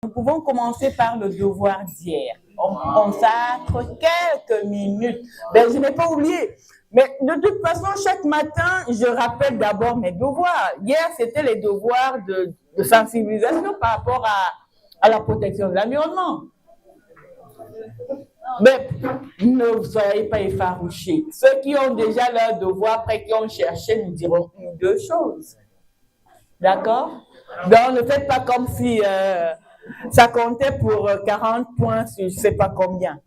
nous pouvons commencer par le devoir d'hier. On consacre quelques minutes. Ben, je n'ai pas oublié. Mais de toute façon, chaque matin, je rappelle d'abord mes devoirs. Hier, c'était les devoirs de sensibilisation par rapport à la protection de l'environnement. Mais ne soyez pas effarouchés. Ceux qui ont déjà leur devoir, après qui ont cherché, nous diront deux choses. D'accord? Donc, ne faites pas comme si ça comptait pour 40 points sur je ne sais pas combien.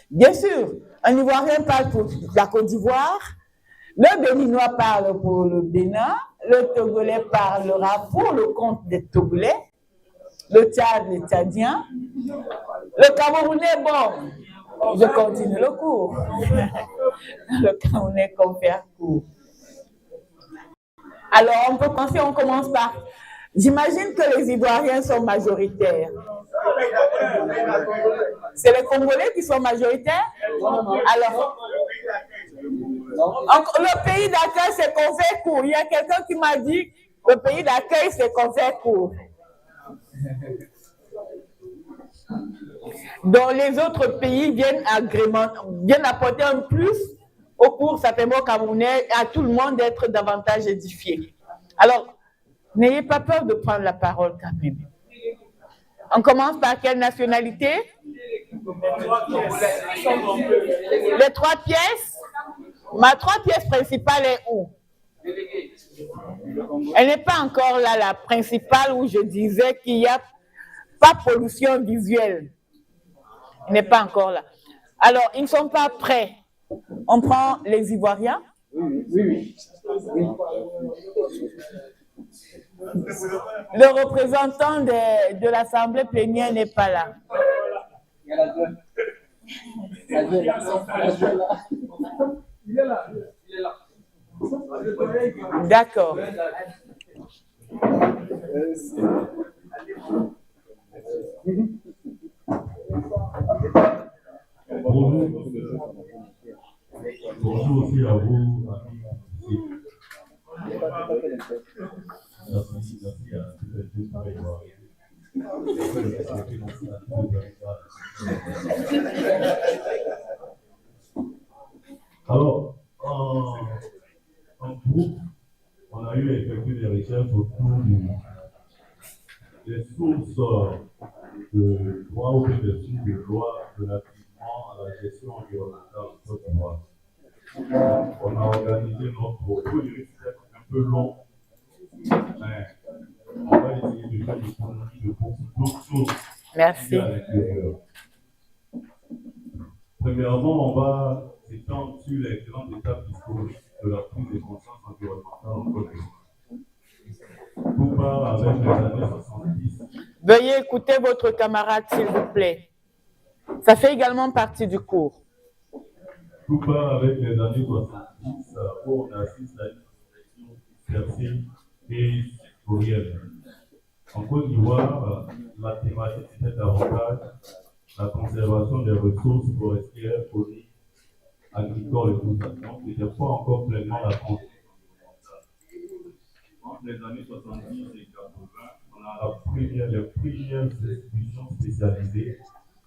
Bien sûr, un Ivoirien parle pour la Côte d'Ivoire, le Béninois parle pour le Bénin, le Togolais parlera pour le compte des Togolais, le Tchad, les Tchadiens, le Camerounais, bon, je continue le cours. Le Camerounais confère cours. Alors, on peut penser, on commence par... J'imagine que les Ivoiriens sont majoritaires. C'est les Congolais qui sont majoritaires? Alors, le pays d'accueil, c'est qu'on fait court. Il y a quelqu'un qui m'a dit, le pays d'accueil, c'est qu'on fait court. Donc, les autres pays viennent apporter un plus au cours, certainement camerounais, à tout le monde d'être davantage édifié. Alors, n'ayez pas peur de prendre la parole quand même. On commence par quelle nationalité? Les 3 pièces? Ma 3 pièces principale est où? Elle n'est pas encore là, la principale où je disais qu'il n'y a pas pollution visuelle. Elle n'est pas encore là. Alors, ils ne sont pas prêts. On prend les Ivoiriens? Oui. Le représentant de l'Assemblée plénière n'est pas là. Il est là. D'accord. Bonjour aussi à vous. Merci Alors, en groupe, on a eu à effectuer des recherches autour des sources de droit ou des sources de loi relativement à la gestion environnementale en Côte d'Ivoire. On a organisé notre propos, il risque d'être un peu long, mais on va essayer de faire l'économie de beaucoup d'autres choses. Merci. Premièrement, on va s'étendre sur les grandes étapes historiques de la prise de conscience environnementale en Côte d'Ivoire. Tout part avec les années 70. Veuillez écouter votre camarade, s'il vous plaît. Ça fait également partie du cours. Tout part avec les années 70 où on assiste à une réflexion dispersée et sectorielle. En Côte d'Ivoire, la thématique était davantage la conservation des ressources forestières, fauniques, agricoles et tout ça. Donc, ce n'était pas encore pleinement la conscience environnementale. Entre les années 70 et 80, on a les premières institutions spécialisées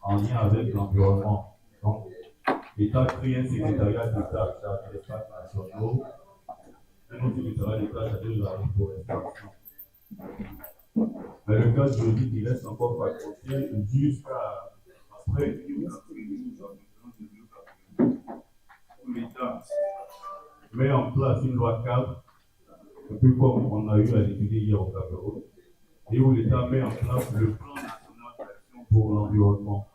en lien avec l'environnement. Donc, l'État crée un secrétariat d'État chargé des parcs nationaux, un autre secrétariat d'État chargé de la reforestation. Mais le cas juridique, il reste encore pas compté jusqu'à après où l'État met en place une loi cadre, un peu comme on a eu à l'étudier hier au Cameroun, et où l'État met en place le plan national d'action pour l'environnement.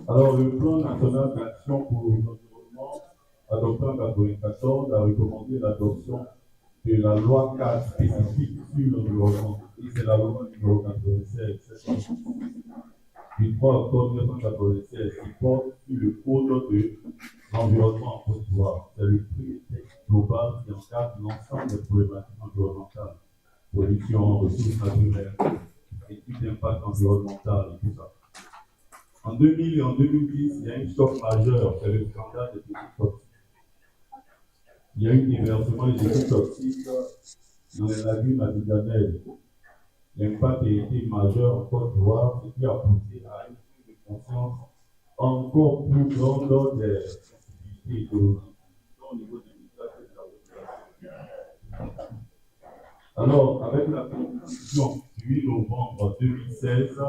Alors, le plan national d'action pour l'environnement, adopté en 1994, a recommandé l'adoption de la loi cadre spécifique sur l'environnement. Et c'est la loi numéro 96 du 3 octobre 1996 qui porte sur le code de l'environnement en Côte d'Ivoire. C'est le premier texte global qui encadre l'ensemble des problématiques environnementales, pollution, ressources naturelles, études d'impact environnemental et tout ça. En 2000 et en 2010, il y a un choc majeur, c'est le scandale des déchets toxiques. Il y a eu un déversement des déchets toxiques dans les lagunes abidjanaises. L'impact a été majeur en Côte d'Ivoire, ce qui a poussé à une prise de conscience encore plus grande des activités écologiques au niveau du message de la population. Alors, avec la Constitution du 8 novembre 2016,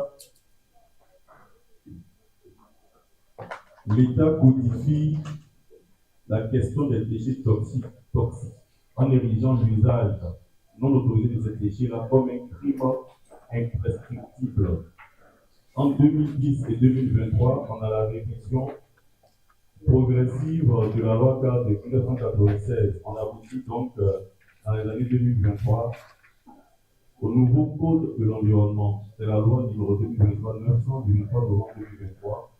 l'État codifie la question des déchets toxiques en érigeant l'usage non autorisé de ces déchets-là comme un crime imprescriptible. En 2010 et 2023, on a la révision progressive de la loi cadre de 1996. On aboutit donc dans les années 2023 au nouveau code de l'environnement. C'est la loi numéro 2023-900 du 23 novembre 2023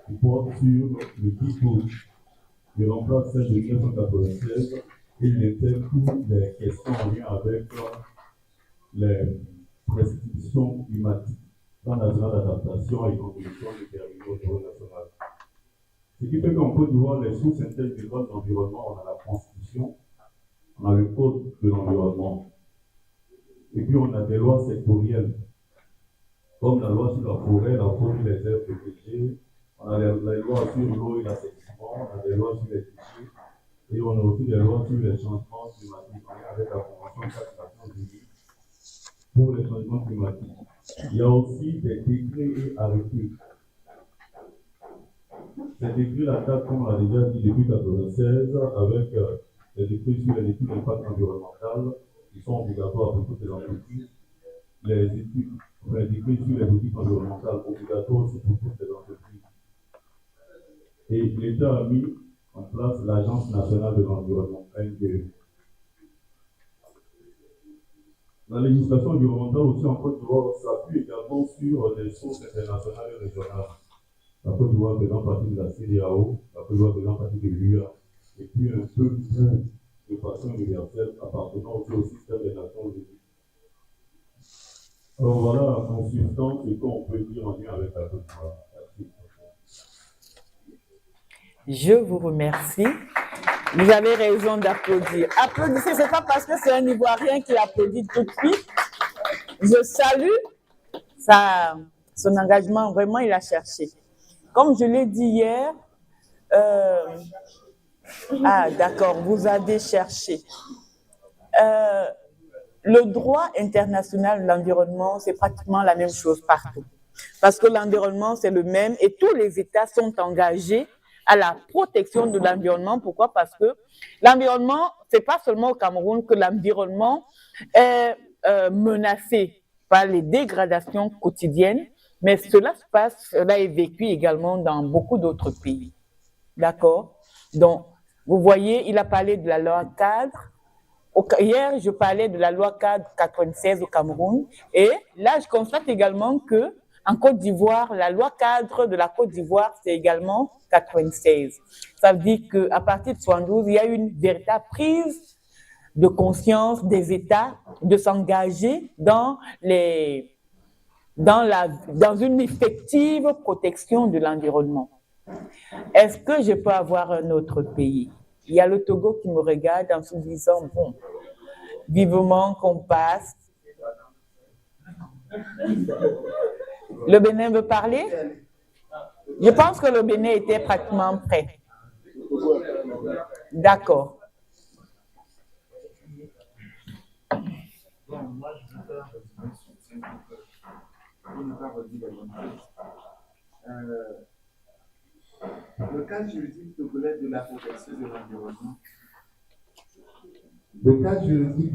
qui porte sur le discours qui remplace celle de 1996 et il intègre toutes les questions en lien avec les prescriptions climatiques, plan national d'adaptation et contribution déterminée au niveau national. Ce qui fait qu'en Côte d'Ivoire, les sources internes du droit de l'environnement, on a la Constitution, on a le Code de l'environnement, et puis on a des lois sectorielles, comme la loi sur la forêt, la faune, les aires protégées, on a les lois sur l'eau et l'assainissement, on a des lois sur les déchets, et on a aussi des lois sur les changements climatiques, avec la Convention 4 Nations Unies pour les changements climatiques. Il y a aussi des décrets et arrêtés. Ces décrets-là datent, comme on l'a déjà dit, depuis 1996, avec les décrets sur les études d'impact environnemental qui sont obligatoires pour toutes les entreprises, les décrets sur les audits environnementales obligatoires aussi pour toutes les entreprises. Et l'État a mis en place l'Agence nationale de l'environnement, ANDE. La législation environnementale aussi en Côte d'Ivoire s'appuie également sur des sources internationales et régionales. La Côte d'Ivoire faisant partie de la CEDEAO, la Côte d'Ivoire faisant partie de l'UA, et puis un peu plus de façon universelle appartenant aussi au système des Nations Unies. Alors voilà en substance ce qu'on peut dire en lien avec la Côte d'Ivoire. Je vous remercie. Vous avez raison d'applaudir. Applaudissez, c'est pas parce que c'est un Ivoirien qui applaudit tout de suite. Je salue son engagement, vraiment, il a cherché. Comme je l'ai dit hier, d'accord, vous avez cherché. Le droit international de l'environnement, c'est pratiquement la même chose partout. Parce que l'environnement, c'est le même et tous les États sont engagés à la protection de l'environnement. Pourquoi? Parce que l'environnement, c'est pas seulement au Cameroun que l'environnement est menacé par les dégradations quotidiennes, mais cela est vécu également dans beaucoup d'autres pays. D'accord? Donc, vous voyez, il a parlé de la loi cadre. Hier, je parlais de la loi cadre 96 au Cameroun. Et là, je constate également que en Côte d'Ivoire, la loi cadre de la Côte d'Ivoire, c'est également 96. Ça veut dire qu'à partir de 72, il y a eu une véritable prise de conscience des États de s'engager dans une effective protection de l'environnement. Est-ce que je peux avoir un autre pays? Il y a le Togo qui me regarde en se disant, bon, vivement qu'on passe. Le Bénin veut parler? Je pense que le Bénin était pratiquement prêt. D'accord. Bon, moi, je veux faire un soutien pour ne pas redire les mêmes choses. Le cadre juridique togolais de la protection de l'environnement. Le cadre juridique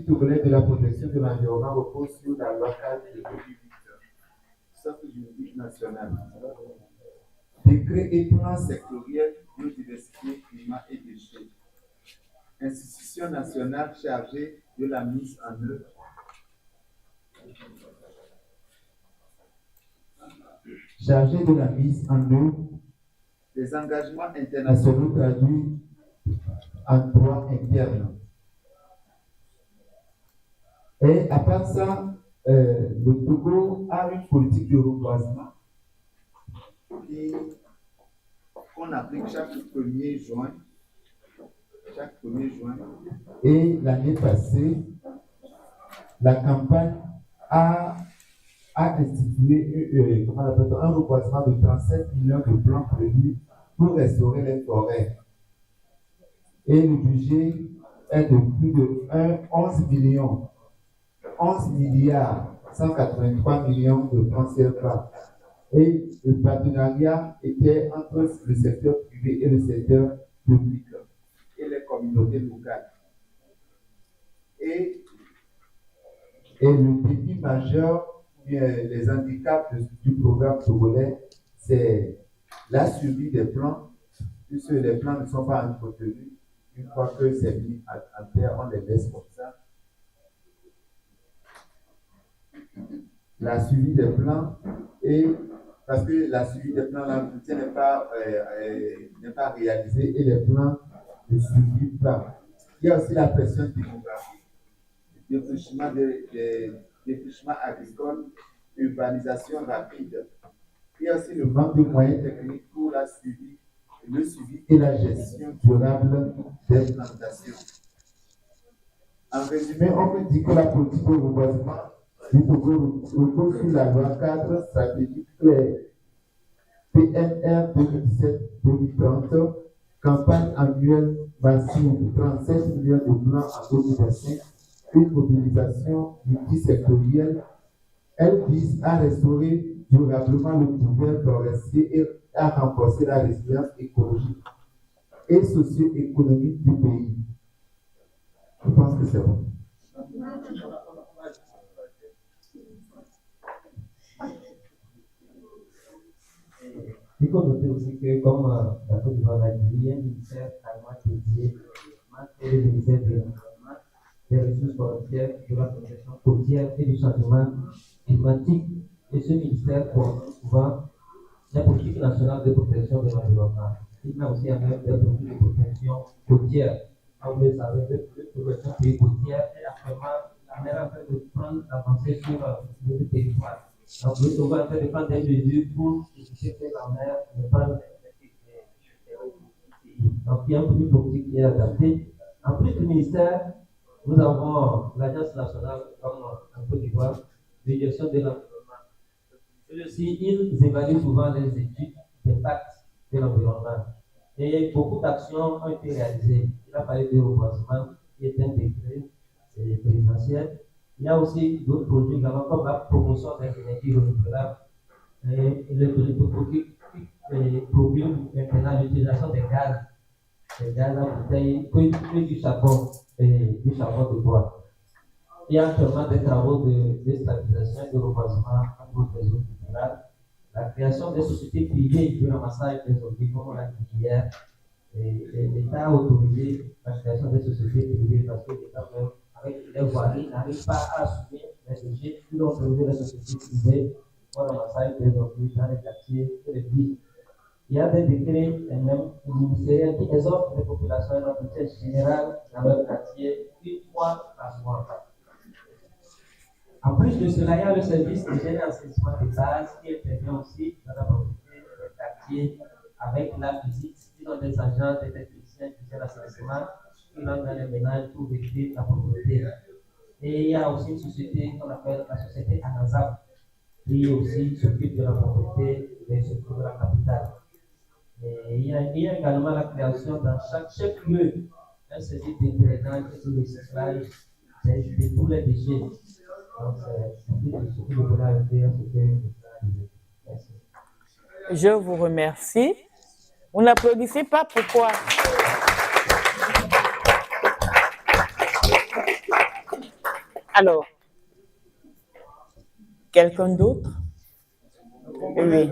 togolais de la protection de l'environnement repose sur la loi cadre de 2008, socle juridique national. Décret et plan sectoriel, biodiversité, climat et déchets. Institution nationale chargée de la mise en œuvre. Chargée de la mise en œuvre des engagements internationaux traduits en droit interne. Et à part ça, le Togo a une politique de reboisement qu'on applique chaque 1er juin. chaque 1er juin. Et l'année passée, la campagne a institué un reboisement de 37 millions de plants prévus pour restaurer les forêts. Et le budget est de plus de 11 milliards 183 millions de francs CFA. Et le partenariat était entre le secteur privé et le secteur public et les communautés locales. Et le défi majeur, les handicaps du programme togolais, c'est la survie des plants, puisque les plants ne sont pas entretenus. Une fois que c'est mis en terre, on les laisse comme ça. La suivi des plants, et parce que la suivi des plants, l'entretien n'est pas réalisé et les plants ne survivent pas. Il y a aussi la pression démographique, défrichement agricole, urbanisation rapide. Il y a aussi le manque de moyens techniques pour le suivi et la gestion durable des plantations. En résumé, on peut dire que la politique de reboisement du Togo repose sur la loi 4 stratégique claire PNR 2017-2030, campagne annuelle massive 37 millions de plants en 2025, une mobilisation multisectorielle. Elle vise à restaurer durablement le couvert forestier et à renforcer la résilience écologique et socio-économique du pays. Je pense que c'est bon. Il faut noter aussi que, comme la Côte d'Ivoire l'a dit, il y a un ministère carrément dédié, le ministère de l'environnement, des ressources forestières, de la protection côtière et du changement climatique. Et ce ministère coordonne souvent la politique nationale de protection de l'environnement. Il a aussi un même des politiques de protection côtière. Comme vous le savez, le protection côtière est actuellement en train de prendre l'avancée sur le territoire. Donc, le Togo est en train de prendre des mesures pour éviter que la mer ne prenne donc, il y a une politique qui est adaptée. En plus du ministère, nous avons l'Agence nationale, comme en Côte d'Ivoire, de gestion de l'environnement. Et aussi, ils évaluent souvent les études d'impact de l'environnement. Et beaucoup d'actions ont été réalisées. Il a parlé de reboisement qui est intégré, c'est présidentiel. Il y a aussi d'autres projets également, comme la promotion des énergies renouvelables et le projet qui procure maintenant l'utilisation des gaz à bouteille, que du charbon de bois. Il y a actuellement des travaux de stabilisation et de reboisement en cours des zones rurales, la création des sociétés privées de ramassage des objets, comme on l'a dit hier, et l'État a autorisé la création des sociétés privées parce que l'État même, avec les voiries, n'arrive pas à assumer les déchets. Ils ont autorisé les sociétés privées pour le ramassage des objets dans les quartiers et les villes. Il y a des décrets même ministériels qui exhortent les populations à l'entretien général dans leur quartier une fois par mois. En plus de cela, il y a le service de assainissement de base qui intervient aussi dans la propriété des quartiers avec la visite. Ils ont des agents, des techniciens de l'assainissement qui vont dans les ménages pour vérifier la propriété. Et il y a aussi une société qu'on appelle la société ANASAP qui aussi s'occupe de la propriété des secteurs de la capitale. Et il y a également la création dans chaque chef-lieu d'un service de drainage et de recyclage de tous les déchets. Donc, c'est ce que je voulais ajouter à ce que merci. Je vous remercie. Vous n'applaudissez pas, pourquoi? Alors, quelqu'un d'autre? Oui.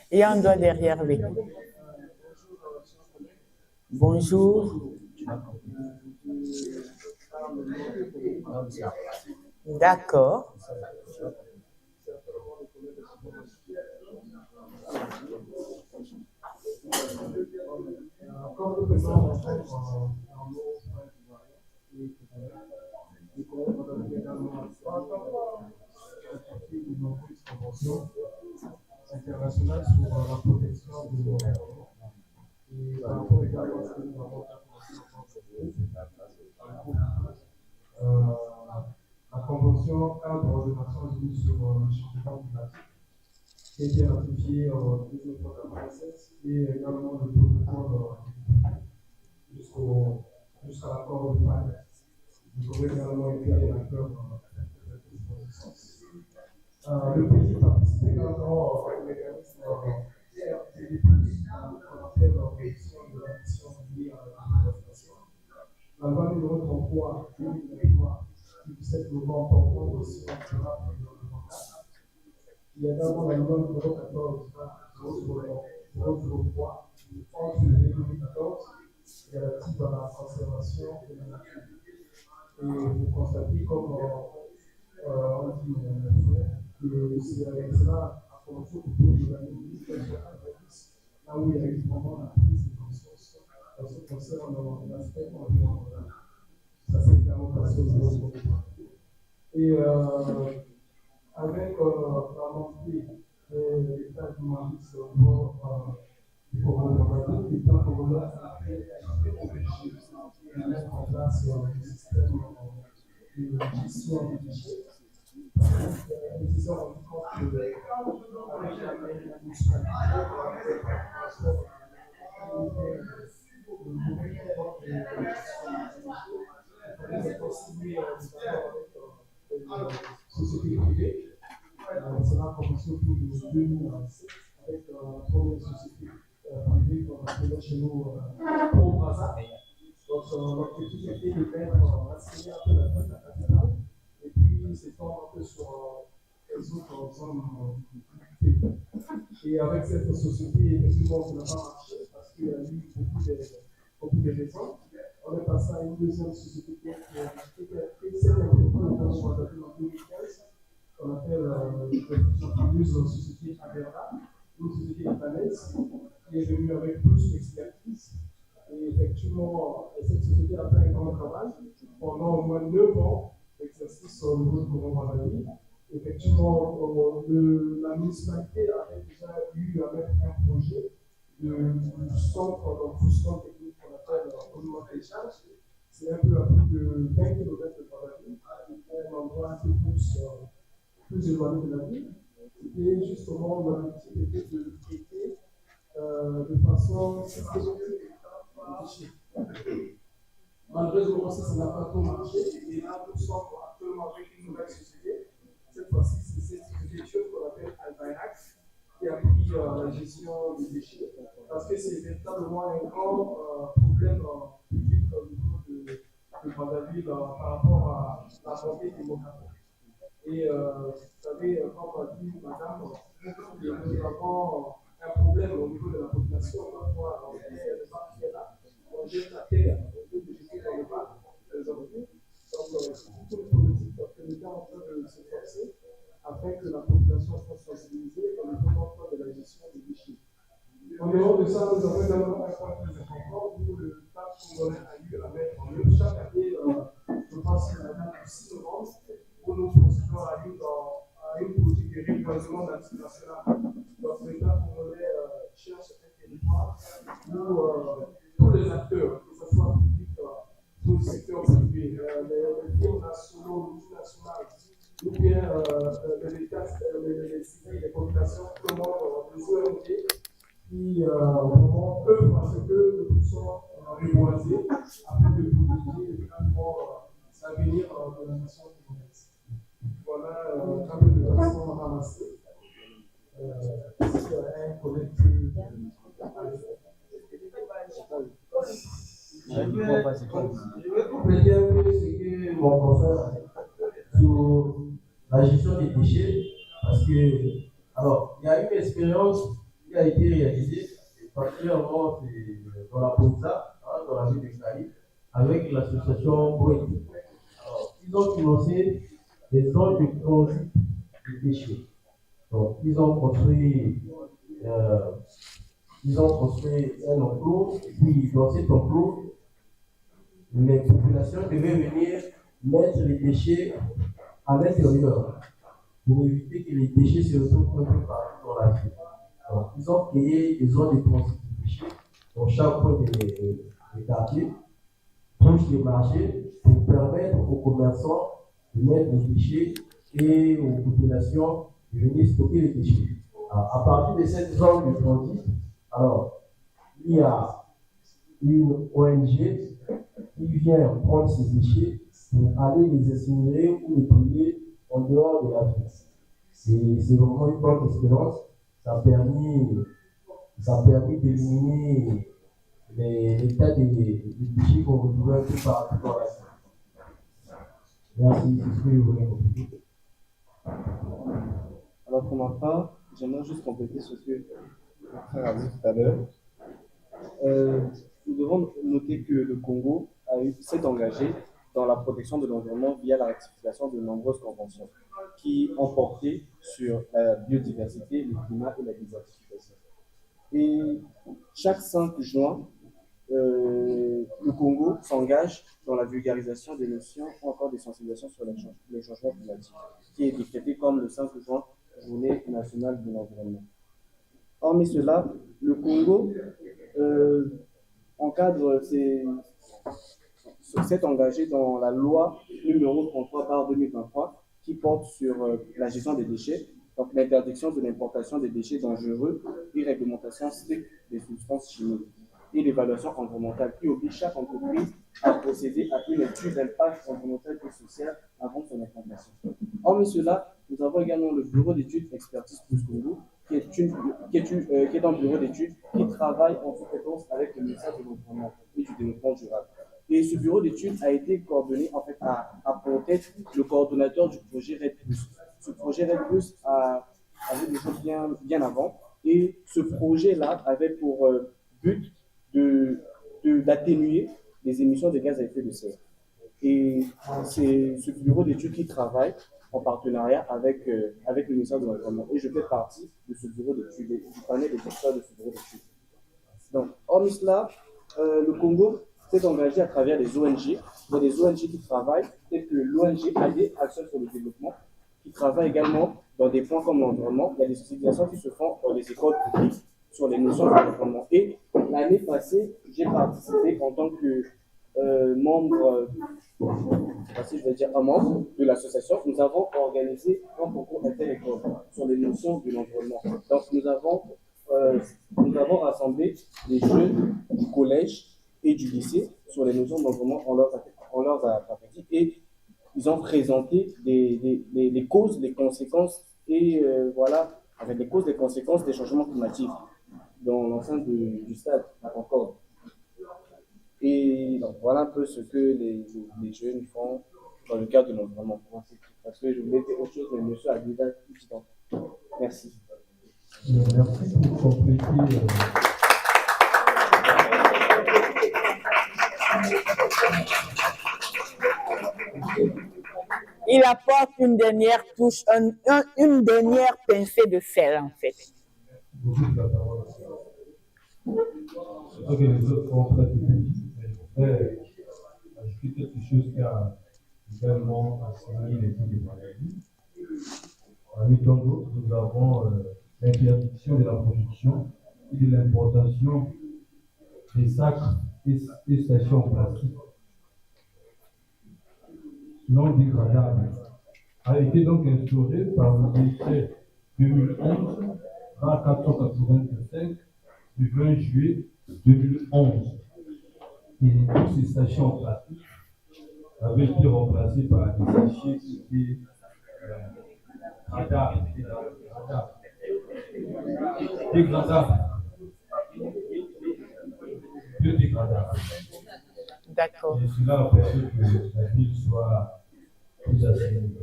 Il y a un doigt derrière lui. Bonjour. D'accord. Comme le président l'a fait dans nos de nombreuses conventions internationales sur la protection de l'environnement. Et par convention cadre des Nations Unies sur le changement climatique qui a été ratifiée en 1996 et également le protocole jusqu'à l'accord de Paris. Vous aurez également été un acteur dans cette disposition. Le pays participe également au mécanisme CRTD+, qu'on appelle la réduction de la mission liée à la déforestation. La loi numéro 33 2023 du 17 novembre portant aussi un programme environnemental. Il y a également la loi numéro 14 003 11 février 2014 relative à la conservation de la nature. Et vous constatez comme on dit que cela a commencé autour de l'année 1990, là où il y a eu vraiment la prise de conscience en ce qui concerne l'aspect environnemental. Ça s'est évidemment passé aux États-Unis. Et avec la montée de l'État du Maurice au niveau du Congo, l'État congolais a été obligé de mettre en place un système de gestion des déchets. Ils se sont rendus compte que avec la municipalité, il fallait continuer avec société privée. Cela a commencé autour de 2007 avec la première société privée qu'on appelait chez nous Pro-Braza. Donc l'objectif était de mettre assigner un peu la capitale et puis s'étendre un peu sur les autres zones privées. Et avec cette société, effectivement, ça n'a pas marché parce qu'il y a eu beaucoup de raisons. On est passé à une deuxième société qui a été celle un peu plus en 2015, qu'on appelle la fameuse société Aberra, une société libanaise qui est venue avec plus d'expertise. Et effectivement, cette société a fait un grand travail pendant au moins 9 ans d'exercice au niveau de Congo-Brazzaville. Effectivement, la municipalité avait déjà eu à mettre un projet de centre d'enfouissement technique qu'on appelle Monument Técharge. C'est un peu à plus de 20 km de Brazzaville, un endroit un peu plus éloigné de la ville. Et justement, l'objectif était de traiter de façon systématique les déchets. Malheureusement, ça n'a pas trop marché. Et là, nous sommes actuellement avec une nouvelle société. Cette fois-ci, c'est cette société qu'on appelle Albayrak qui a pris la gestion des déchets. Parce que c'est véritablement un grand problème public au niveau de Brazzaville par rapport à la montée démographique. Et vous savez, comme a dit madame, nous avons un problème au niveau de la population. Parfois, on est le parc qui est là, on jette la terre, on peut jeter dans le parc, les objets. Donc, c'est toute une politique que l'État est en train de se forcer afin que la population soit sensibilisée dans le développement de la gestion des déchets. En dehors de ça, nous avons également un point très important où le parc congolais a eu à mettre en œuvre chaque année, je pense que la date du 6 novembre, où nous procédons à une politique de reboisement international. Donc l'État congolais cherche un territoire où tous les acteurs, que ce soit public, tout le secteur privé, les firmes nationaux, multinationales, ou bien l'État, les civils, les populations, tout le monde, les ONG, qui vraiment œuvrent à ce que nous puissions reboiser afin de protéger finalement l'avenir de la nation congolaise. Voilà un peu de façon ramassée. C'est un collègue je vais compléter un peu ce que mon confrère sur la gestion des déchets, parce que, alors, il y a une expérience qui a été réalisée, particulièrement dans la Ponza, dans la ville de Cali, avec l'association Boeing. Alors, ils ont financé des zones de transit des déchets. Donc, ils ont construit un enclos, et puis dans cet enclos, les populations devaient venir mettre les déchets à l'intérieur pour éviter que les déchets se retrouvent un peu partout dans la ville. Donc, ils ont créé des zones de transit des déchets dans chaque point des quartiers, proche des marchés, pour permettre aux commerçants de mettre les déchets et aux populations de venir stocker les déchets. Alors, à partir de cette zone de transit, alors, il y a une ONG qui vient prendre ces déchets pour aller les incinérer ou les brûler en dehors de l'Afrique. C'est vraiment une bonne expérience. Ça a permis d'éliminer les tas de déchets qu'on retrouvait un peu partout dans l'Afrique. Merci, c'est ce que je voulais compléter. Alors pour ma part, j'aimerais juste compléter ce que mon frère a dit tout à l'heure. Nous devons noter que le Congo s'est engagé dans la protection de l'environnement via la ratification de nombreuses conventions qui ont porté sur la biodiversité, le climat et la désertification. Et chaque 5 juin, le Congo s'engage dans la vulgarisation des notions ou encore des sensibilisations sur les changements climatiques, qui est décrété comme le 5 juin, Journée nationale de l'environnement. Hormis cela, le Congo encadre s'est engagé dans la loi numéro 33/2023 qui porte sur la gestion des déchets, donc l'interdiction de l'importation des déchets dangereux et réglementation stricte des substances chimiques et l'évaluation environnementale qui oblige chaque entreprise à procéder à une étude d'impact environnemental et social avant son implantation. Hormis cela, nous avons également le bureau d'études Expertise Plus Congo, qui est un bureau d'études qui travaille en sous-traitance avec le ministère de l'Environnement et du Développement durable. Et ce bureau d'études a été coordonné en fait à pour tête le coordonnateur du projet RED+. Ce projet RED+ avait des choses bien avant, et ce projet-là avait pour but d'atténuer les émissions de gaz à effet de serre. Et c'est ce bureau d'études qui travaille en partenariat avec le ministère de l'Environnement. Et je fais partie de ce bureau d'études, du panel des experts de ce bureau d'études. Donc, hormis cela, le Congo s'est engagé à travers des ONG. Il y a des ONG qui travaillent, telles que l'ONG AD, Action sur le développement, qui travaille également dans des points comme l'environnement. Il y a des sensibilisations qui se font dans les écoles publiques sur les notions de l'environnement. Et l'année passée, j'ai participé en tant que membre, un membre de l'association. Nous avons organisé un concours inter-école sur les notions de l'environnement. Donc nous avons rassemblé les jeunes du collège et du lycée sur les notions d'environnement en leurs après-midi, et ils ont présenté les causes, les conséquences et voilà, avec les causes, les conséquences des changements climatiques dans l'enceinte du stade à Concorde. Et donc voilà un peu ce que les jeunes font dans le cadre de l'environnement. Parce que je voulais dire autre chose, mais monsieur a déjà dit donc. Merci. Merci pour compléter. Il apporte une dernière touche, une dernière pincée de sel, en fait. C'est ce que les autres ont presque dit, mais je voudrais ajouter quelque chose qui a également assigné les types de maladies. Parmi tant d'autres, nous avons l'interdiction de la production et de l'importation des sacs et stations en plastique non dégradables, a été donc instauré par le décret 2011-485 du 20 juillet 2011. Et toutes ces sachets en plastique avaient été remplacés par des sachets qui étaient dégradables, biodégradables. D'accord. Et cela a permis que la ville soit plus assainie.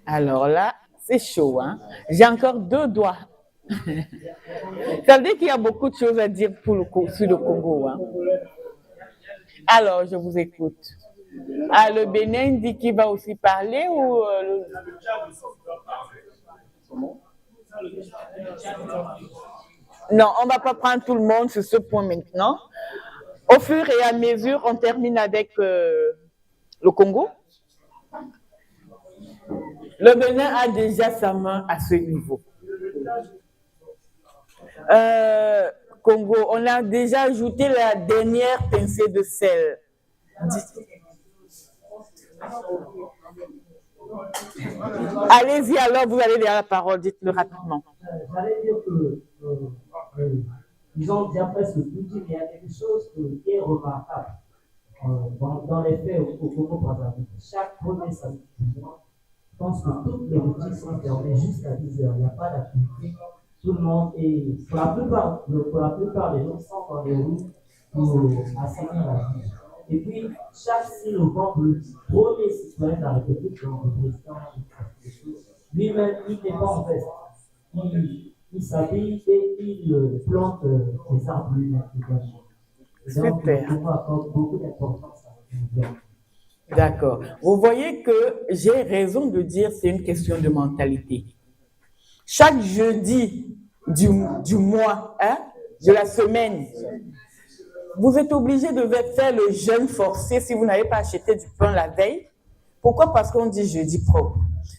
Alors là, c'est chaud, hein? J'ai encore 2 doigts. Ça veut dire qu'il y a beaucoup de choses à dire sur le Congo, hein? Alors, je vous écoute. Ah, le Bénin dit qu'il va aussi parler ou Non, on ne va pas prendre tout le monde sur ce point maintenant. Au fur et à mesure, on termine avec le Congo. Le Bénin a déjà sa main à ce niveau. Congo, on a déjà ajouté la dernière pincée de sel. Allez-y alors, vous allez dire la parole, dites-le rapidement. J'allais dire que ils ont déjà presque tout dit, mais il y a quelque chose qui est remarquable dans les faits au Congo-Brazzaville. Chaque premier samedi du mois, je pense que toutes les boutiques sont fermées jusqu'à 10h. Il n'y a pas d'activité. Tout le monde est. Pour la plupart des gens sont dans les rues pour assainir la vie. Et puis, chaque 6 novembre, le premier citoyen de la République, donc le président, lui-même, il n'est pas en veste. Il s'habille et il plante des arbres lui-même. Donc, on accorde beaucoup d'importance à l'environnement. D'accord. Vous voyez que j'ai raison de dire c'est une question de mentalité. Chaque jeudi du mois, de la semaine, vous êtes obligé de faire le jeûne forcé si vous n'avez pas acheté du pain la veille. Pourquoi? Parce qu'on dit jeudi propre.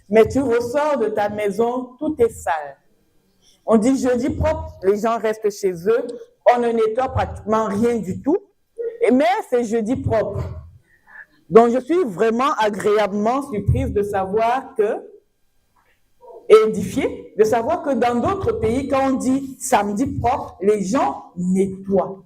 Mais tu ressors de ta maison, tout est sale. On dit jeudi propre, les gens restent chez eux, on ne nettoie pratiquement rien du tout. Mais c'est jeudi propre. Donc, je suis vraiment agréablement surprise de savoir que, et édifiée, de savoir que dans d'autres pays, quand on dit samedi propre, les gens nettoient.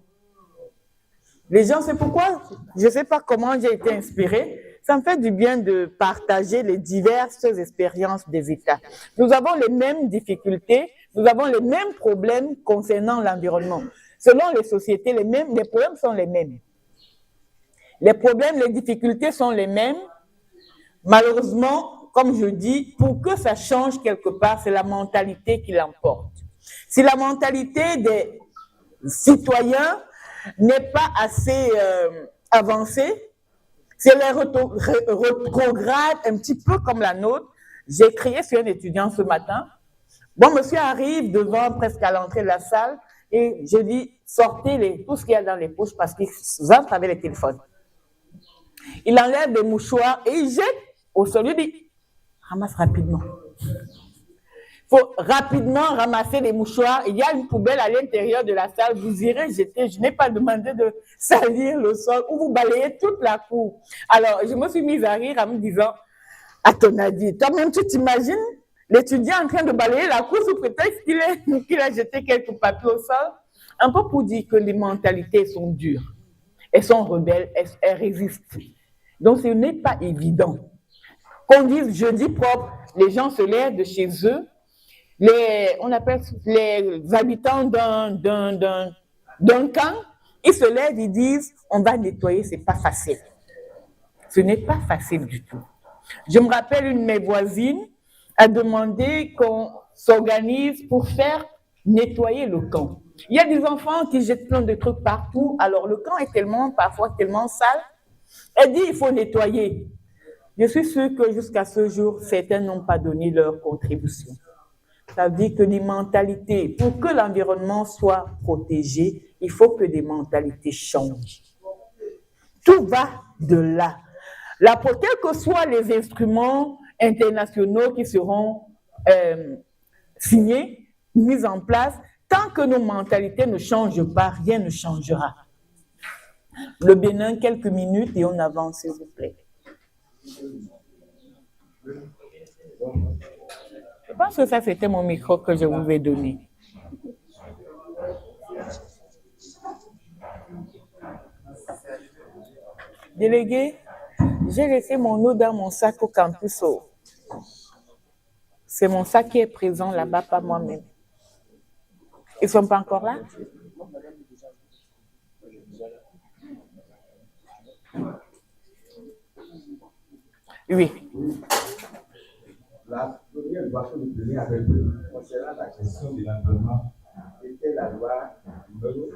Les gens, c'est pourquoi, je ne sais pas comment j'ai été inspirée, ça me fait du bien de partager les diverses expériences des États. Nous avons les mêmes difficultés, nous avons les mêmes problèmes concernant l'environnement. Selon les sociétés, les problèmes sont les mêmes. Les problèmes, les difficultés sont les mêmes. Malheureusement, comme je dis, pour que ça change quelque part, c'est la mentalité qui l'emporte. Si la mentalité des citoyens n'est pas assez avancée, si elle est rétrograde un petit peu comme la nôtre, j'ai crié sur un étudiant ce matin. Bon, monsieur arrive devant presque à l'entrée de la salle et je dis, sortez tout ce qu'il y a dans les poches parce qu'ils entrent avec les téléphones. Il enlève des mouchoirs et il jette au sol. Il dit, ramasse rapidement. Il faut rapidement ramasser les mouchoirs. Il y a une poubelle à l'intérieur de la salle. Vous irez jeter. Je n'ai pas demandé de salir le sol ou vous balayez toute la cour. Alors, je me suis mise à rire en me disant, à ton avis, toi-même, tu t'imagines l'étudiant en train de balayer la cour sous prétexte qu'il a jeté quelques papiers au sol? Un peu pour dire que les mentalités sont dures. Elles sont rebelles, elles résistent. Donc, ce n'est pas évident. Qu'on dise jeudi propre, les gens se lèvent de chez eux. On appelle les habitants d'un camp, ils se lèvent, ils disent, on va nettoyer, c'est pas facile. Ce n'est pas facile du tout. Je me rappelle une de mes voisines a demandé qu'on s'organise pour faire nettoyer le camp. Il y a des enfants qui jettent plein de trucs partout, alors le camp est parfois tellement sale. Elle dit, il faut nettoyer. Je suis sûre que jusqu'à ce jour, certains n'ont pas donné leur contribution. Ça veut dire que les mentalités, pour que l'environnement soit protégé, il faut que des mentalités changent. Tout va de là. Quels que soient les instruments internationaux qui seront signés, mis en place, tant que nos mentalités ne changent pas, rien ne changera. Le Bénin, quelques minutes et on avance, s'il vous plaît. Je pense que ça, c'était mon micro que je vous ai donné. Délégué, j'ai laissé mon eau dans mon sac au campus. C'est mon sac qui est présent là-bas, pas moi-même. Ils ne sont pas encore là? Oui. La première loi que nous tenons avec eux concernant la gestion de l'environnement était la loi numéro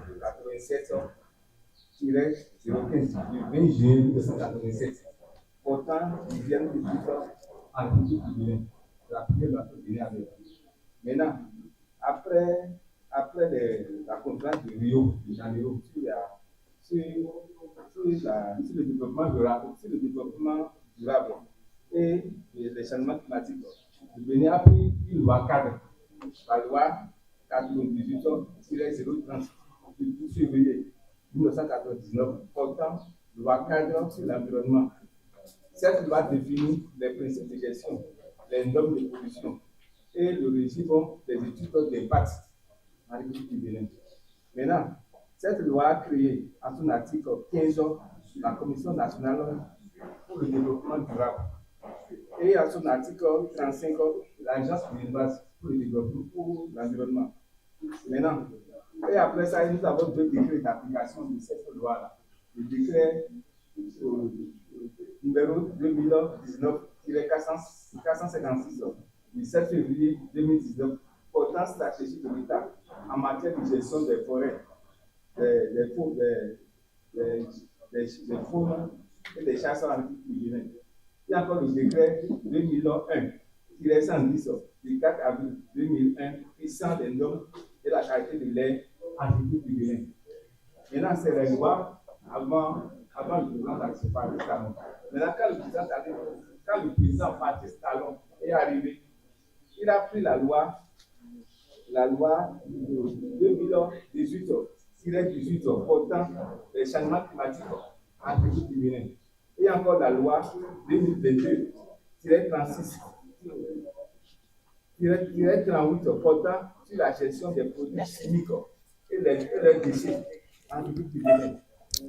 87-015 du 20 juillet 1987. Pourtant, ils viennent de dire en tout du Bénin. La première loi que nous tenons avec eux. Maintenant, après la conférence de Rio de Janeiro sur le développement durable et les changements climatiques, le Bénin a pris une loi cadre, la loi 98-030 du 12 février 1999, portant loi cadre sur l'environnement. Cette loi définit les principes de gestion, les normes de production et le régime des études d'impact en République du Bénin. Maintenant, cette loi a créé en son article 15 la Commission nationale pour le développement durable et en son article 35 l'Agence béninoise pour le développement pour l'environnement. Maintenant, et après ça, nous avons deux décrets d'application de cette loi-là. Le décret numéro 2019-456 du 7 février 2019 portant stratégie de l'État en matière de gestion des forêts, des faunes et des chasseurs en République du Bénin. Il y a encore le décret 2001-110 du 4 avril 2001 fixant les normes de la qualité de l'air en République du Bénin. Maintenant, c'est les lois avant le président Patrice Talon. Maintenant, quand le président Patrice Talon est arrivé, il a pris la loi 2018 portant les changements climatiques en République du Bénin. Et encore la loi 2022-36 38 portant sur la gestion des produits chimiques et leurs déchets en République du Bénin.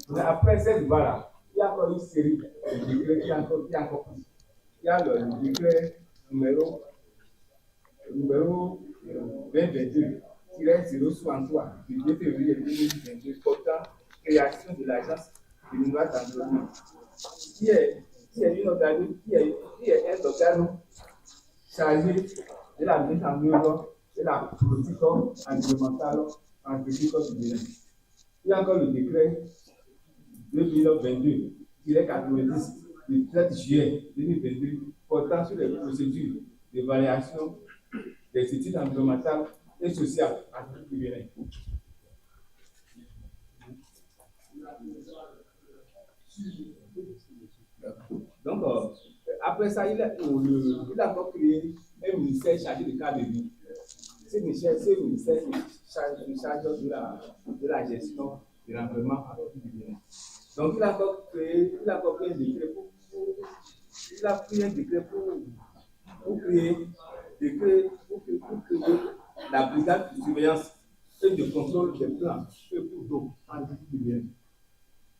Mais après cette loi-là, il y a encore une série de décrets qui est encore plus. Il y a le décret numéro 2022-063 du 2 février 2022 portant création de l'Agence béninoise d'environnement, qui est un organe chargé de la mise en œuvre de la politique environnementale en République du Bénin. Il y a encore le décret 2022-90 du 13 juillet 2022 portant sur les procédures d'évaluation des études environnementales et sociales en République du Bénin. Donc, après ça, il a encore créé un ministère chargé de cadre de vie. Ce ministère charge de la gestion de l'environnement en République du Bénin. Donc, il a encore pris un décret pour créer la brigade de surveillance et de contrôle des plans et cours d'eau en République du Bénin.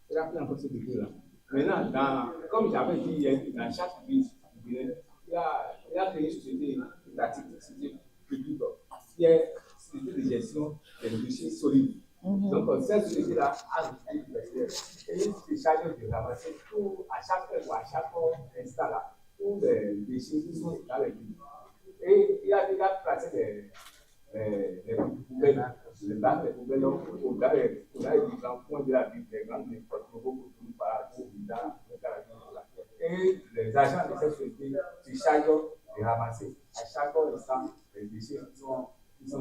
Il a pris encore ce décret-là. Maintenant, comme j'avais dit hier, dans chaque ville du Bénin, il a créé une société étatique, société publique, qui est une société de gestion des déchets solides. Donc, cette société-là a une université et il se charge de ramasser à chaque instant là, tous les déchets qui sont dans les villes. Et il a placé les poubelles, les bacs de poubelles dans les différents points de la ville, les grandes métropoles, et les agents de cette société se chargent de ramasser à chaque instant les déchets qui sont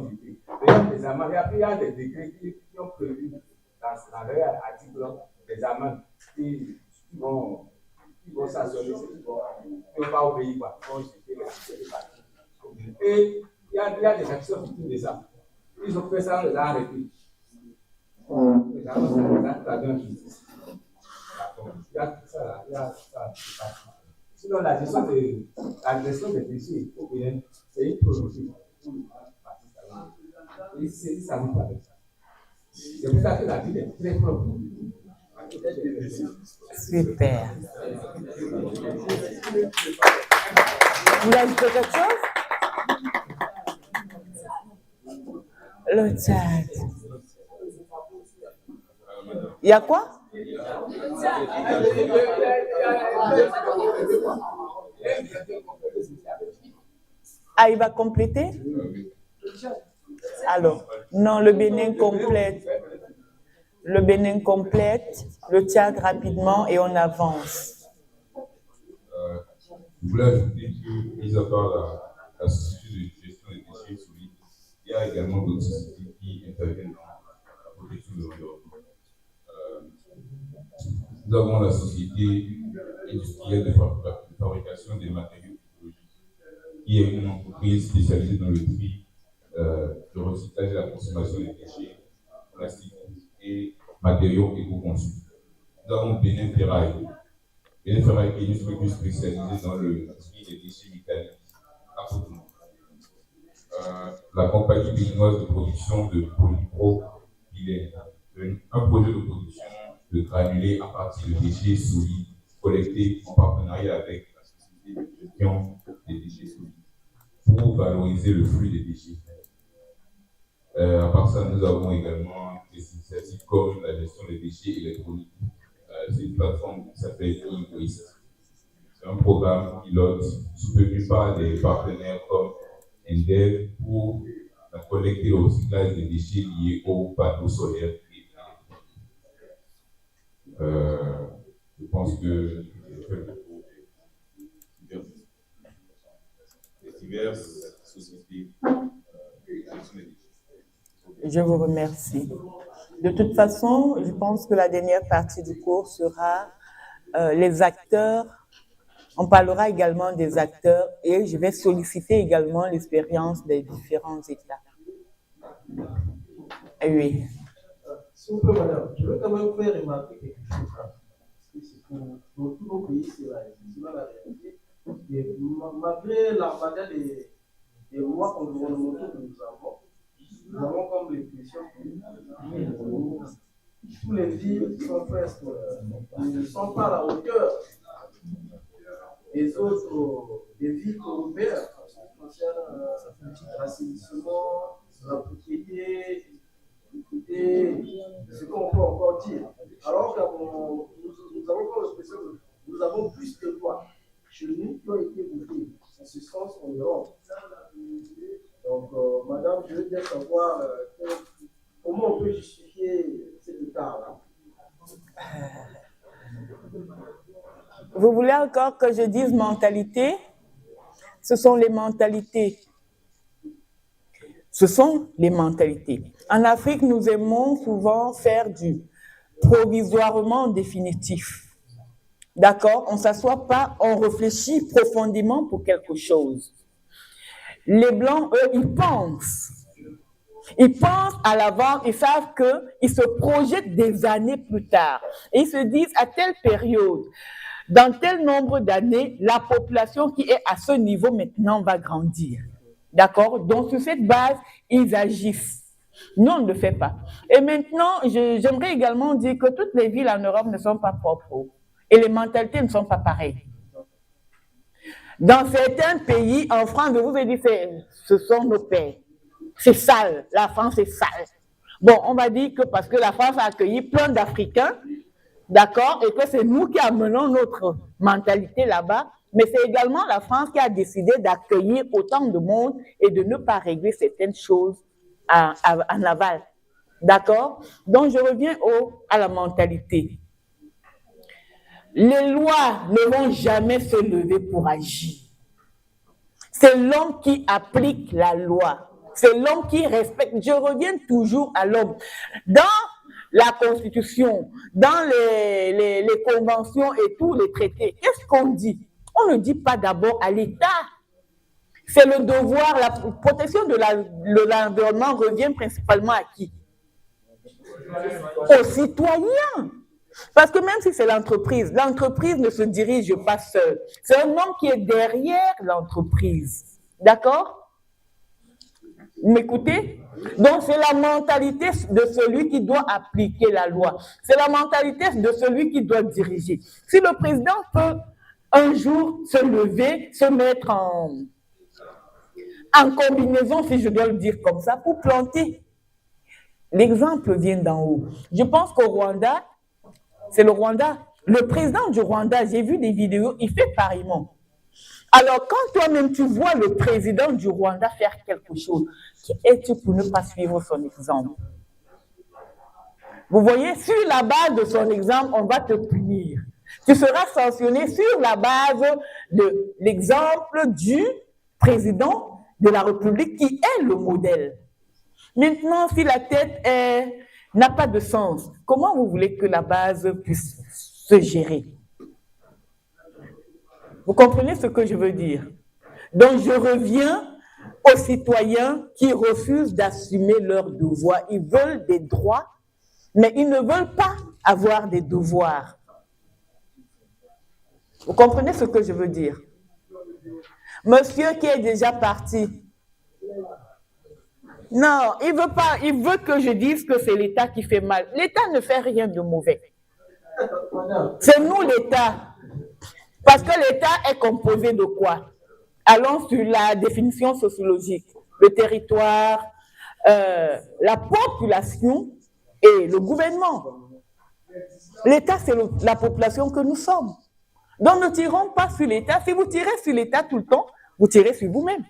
jetés. Il y a des décrets qui ont prévu dans leur article des amendes qui vont sanctionner ceux qui n'ont pas obéi, qui vont jeter les déchets partout. Et il y a des actions victimes de ça. Ils ont fait ça, on les a arrêtés. Les avons traduit en justice. Il y a tout ça là, il y a ça. Sinon, la gestion des déchets au Bénin, c'est une priorité pour le parti salarié. Et c'est ça nous avec ça. C'est pour ça que la ville est très propre. Super. Vous avez dit quelque chose? Le Tchad. Il y a quoi? Ah, il va compléter? Alors, non, le Bénin complète. Le Bénin complète, le Tchad rapidement et on avance. Je voulais ajouter que, mis à part la société de gestion des déchets solides, il y a également d'autres sociétés qui interviennent dans la protection de l'environnement. Nous avons la société industrielle de fabrication des matériaux technologiques, qui est une entreprise spécialisée dans le tri, le recyclage et la consommation des déchets plastiques et matériaux éco-conçus. Nous avons Bénin Ferraille, et de fabriquer une structure spécialisée dans le tri des déchets mécaniques à Cotonou. La compagnie béninoise de production de polypropylène, un projet de production de granulés à partir de déchets solides collectés en partenariat avec la société de gestion des déchets solides pour valoriser le flux des déchets. À part ça, nous avons également des initiatives comme la gestion des déchets électroniques. C'est une plateforme qui s'appelle e-Waste. C'est un programme pilote soutenu par des partenaires comme Endev pour la collecte et le recyclage des déchets liés aux panneaux solaires. Je pense que diverses sociétés. Je vous remercie. De toute façon, je pense que la dernière partie du cours sera les acteurs. On parlera également des acteurs et je vais solliciter également l'expérience des différents États. Oui. S'il vous plaît, madame, je veux quand même faire remarquer quelque chose. Parce que c'est pour tous nos pays, c'est la réalité. Et malgré l'armada des lois environnementales que nous avons comme les pressions. Tous les villes sont presque, ne sont pas à la hauteur des autres, des villes européennes, en ce qui concerne l'assainissement, la propriété, et ce qu'on peut encore dire. Alors que nous avons comme l'impression que nous avons plus de lois chez nous qui ont été votées en ce sens en Europe. Donc, madame, je veux bien savoir comment on peut justifier cet état-là. Vous voulez encore que je dise mentalité? Ce sont les mentalités. Ce sont les mentalités. En Afrique, nous aimons souvent faire du provisoirement définitif. D'accord? On ne s'assoit pas, on réfléchit profondément pour quelque chose. Les Blancs, eux, ils pensent. Ils pensent à l'avant, ils savent qu'ils se projettent des années plus tard. Et ils se disent, à telle période, dans tel nombre d'années, la population qui est à ce niveau maintenant va grandir. D'accord? Donc, sur cette base, ils agissent. Nous, on ne le fait pas. Et maintenant, j'aimerais également dire que toutes les villes en Europe ne sont pas propres. Et les mentalités ne sont pas pareilles. Dans certains pays, en France, je vous ai dit, ce sont nos pères. C'est sale. La France est sale. Bon, on va dire que parce que la France a accueilli plein d'Africains, d'accord, et que c'est nous qui amenons notre mentalité là-bas, mais c'est également la France qui a décidé d'accueillir autant de monde et de ne pas régler certaines choses en aval. D'accord? Donc, je reviens à la mentalité. Les lois ne vont jamais se lever pour agir. C'est l'homme qui applique la loi. C'est l'homme qui respecte. Je reviens toujours à l'homme. Dans la Constitution, dans les conventions et tous les traités, qu'est-ce qu'on dit? On ne dit pas d'abord à l'État. C'est le devoir, la protection de l'environnement revient principalement à qui? Aux citoyens. Parce que même si c'est l'entreprise ne se dirige pas seule. C'est un homme qui est derrière l'entreprise. D'accord? Vous m'écoutez? Donc, c'est la mentalité de celui qui doit appliquer la loi. C'est la mentalité de celui qui doit diriger. Si le président peut un jour se lever, se mettre en combinaison, si je dois le dire comme ça, pour planter. L'exemple vient d'en haut. Je pense qu'au Rwanda, c'est le Rwanda. Le président du Rwanda, j'ai vu des vidéos, il fait pareillement. Alors, quand toi-même, tu vois le président du Rwanda faire quelque chose, qui es-tu pour ne pas suivre son exemple? Vous voyez, sur la base de son exemple, on va te punir. Tu seras sanctionné sur la base de l'exemple du président de la République qui est le modèle. Maintenant, si la tête n'a pas de sens, comment vous voulez que la base puisse se gérer? Vous comprenez ce que je veux dire? Donc, je reviens aux citoyens qui refusent d'assumer leurs devoirs. Ils veulent des droits, mais ils ne veulent pas avoir des devoirs. Vous comprenez ce que je veux dire? Monsieur qui est déjà parti. Non, il veut pas, il veut que je dise que c'est l'État qui fait mal. L'État ne fait rien de mauvais. C'est nous l'État. Parce que l'État est composé de quoi? Allons sur la définition sociologique. Le territoire, la population et le gouvernement. L'État, c'est la population que nous sommes. Donc, ne tirons pas sur l'État. Si vous tirez sur l'État tout le temps, vous tirez sur vous-même.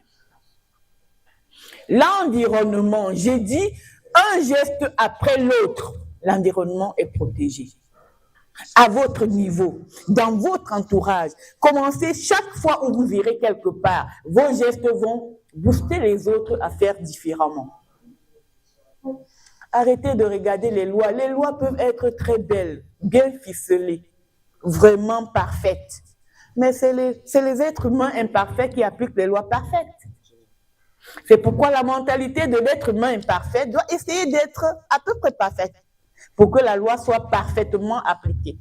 L'environnement, j'ai dit, un geste après l'autre, l'environnement est protégé. À votre niveau, dans votre entourage, commencez chaque fois où vous irez quelque part, vos gestes vont booster les autres à faire différemment. Arrêtez de regarder les lois. Les lois peuvent être très belles, bien ficelées, vraiment parfaites. Mais c'est les êtres humains imparfaits qui appliquent les lois parfaites. C'est pourquoi la mentalité de l'être humain imparfait doit essayer d'être à peu près parfaite pour que la loi soit parfaitement appliquée.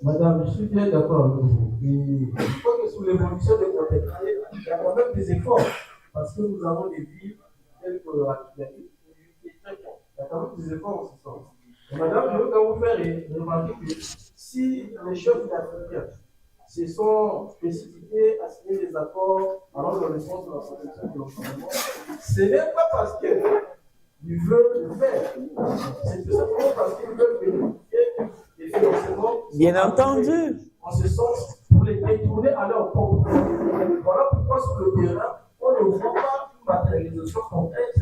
Madame, je suis bien d'accord avec vous. Et je crois que sous l'évolution des mentalités, il y a quand même des efforts. Parce que nous avons des villes telles que la Kibali, qui est très forte. Il y a quand même des efforts en ce sens. Et madame, je veux quand même vous faire remarquer que si les chefs africains se sont spécifiés à signer des accords allant dans le sens de la protection de l'environnement, ce n'est pas parce qu'ils veulent le faire. C'est tout simplement parce qu'ils veulent bénéficier des financements. Bien entendu. En ce sens, pour les détourner à leur propre profit. Voilà pourquoi sur le terrain, on ne voit pas une matérialisation complète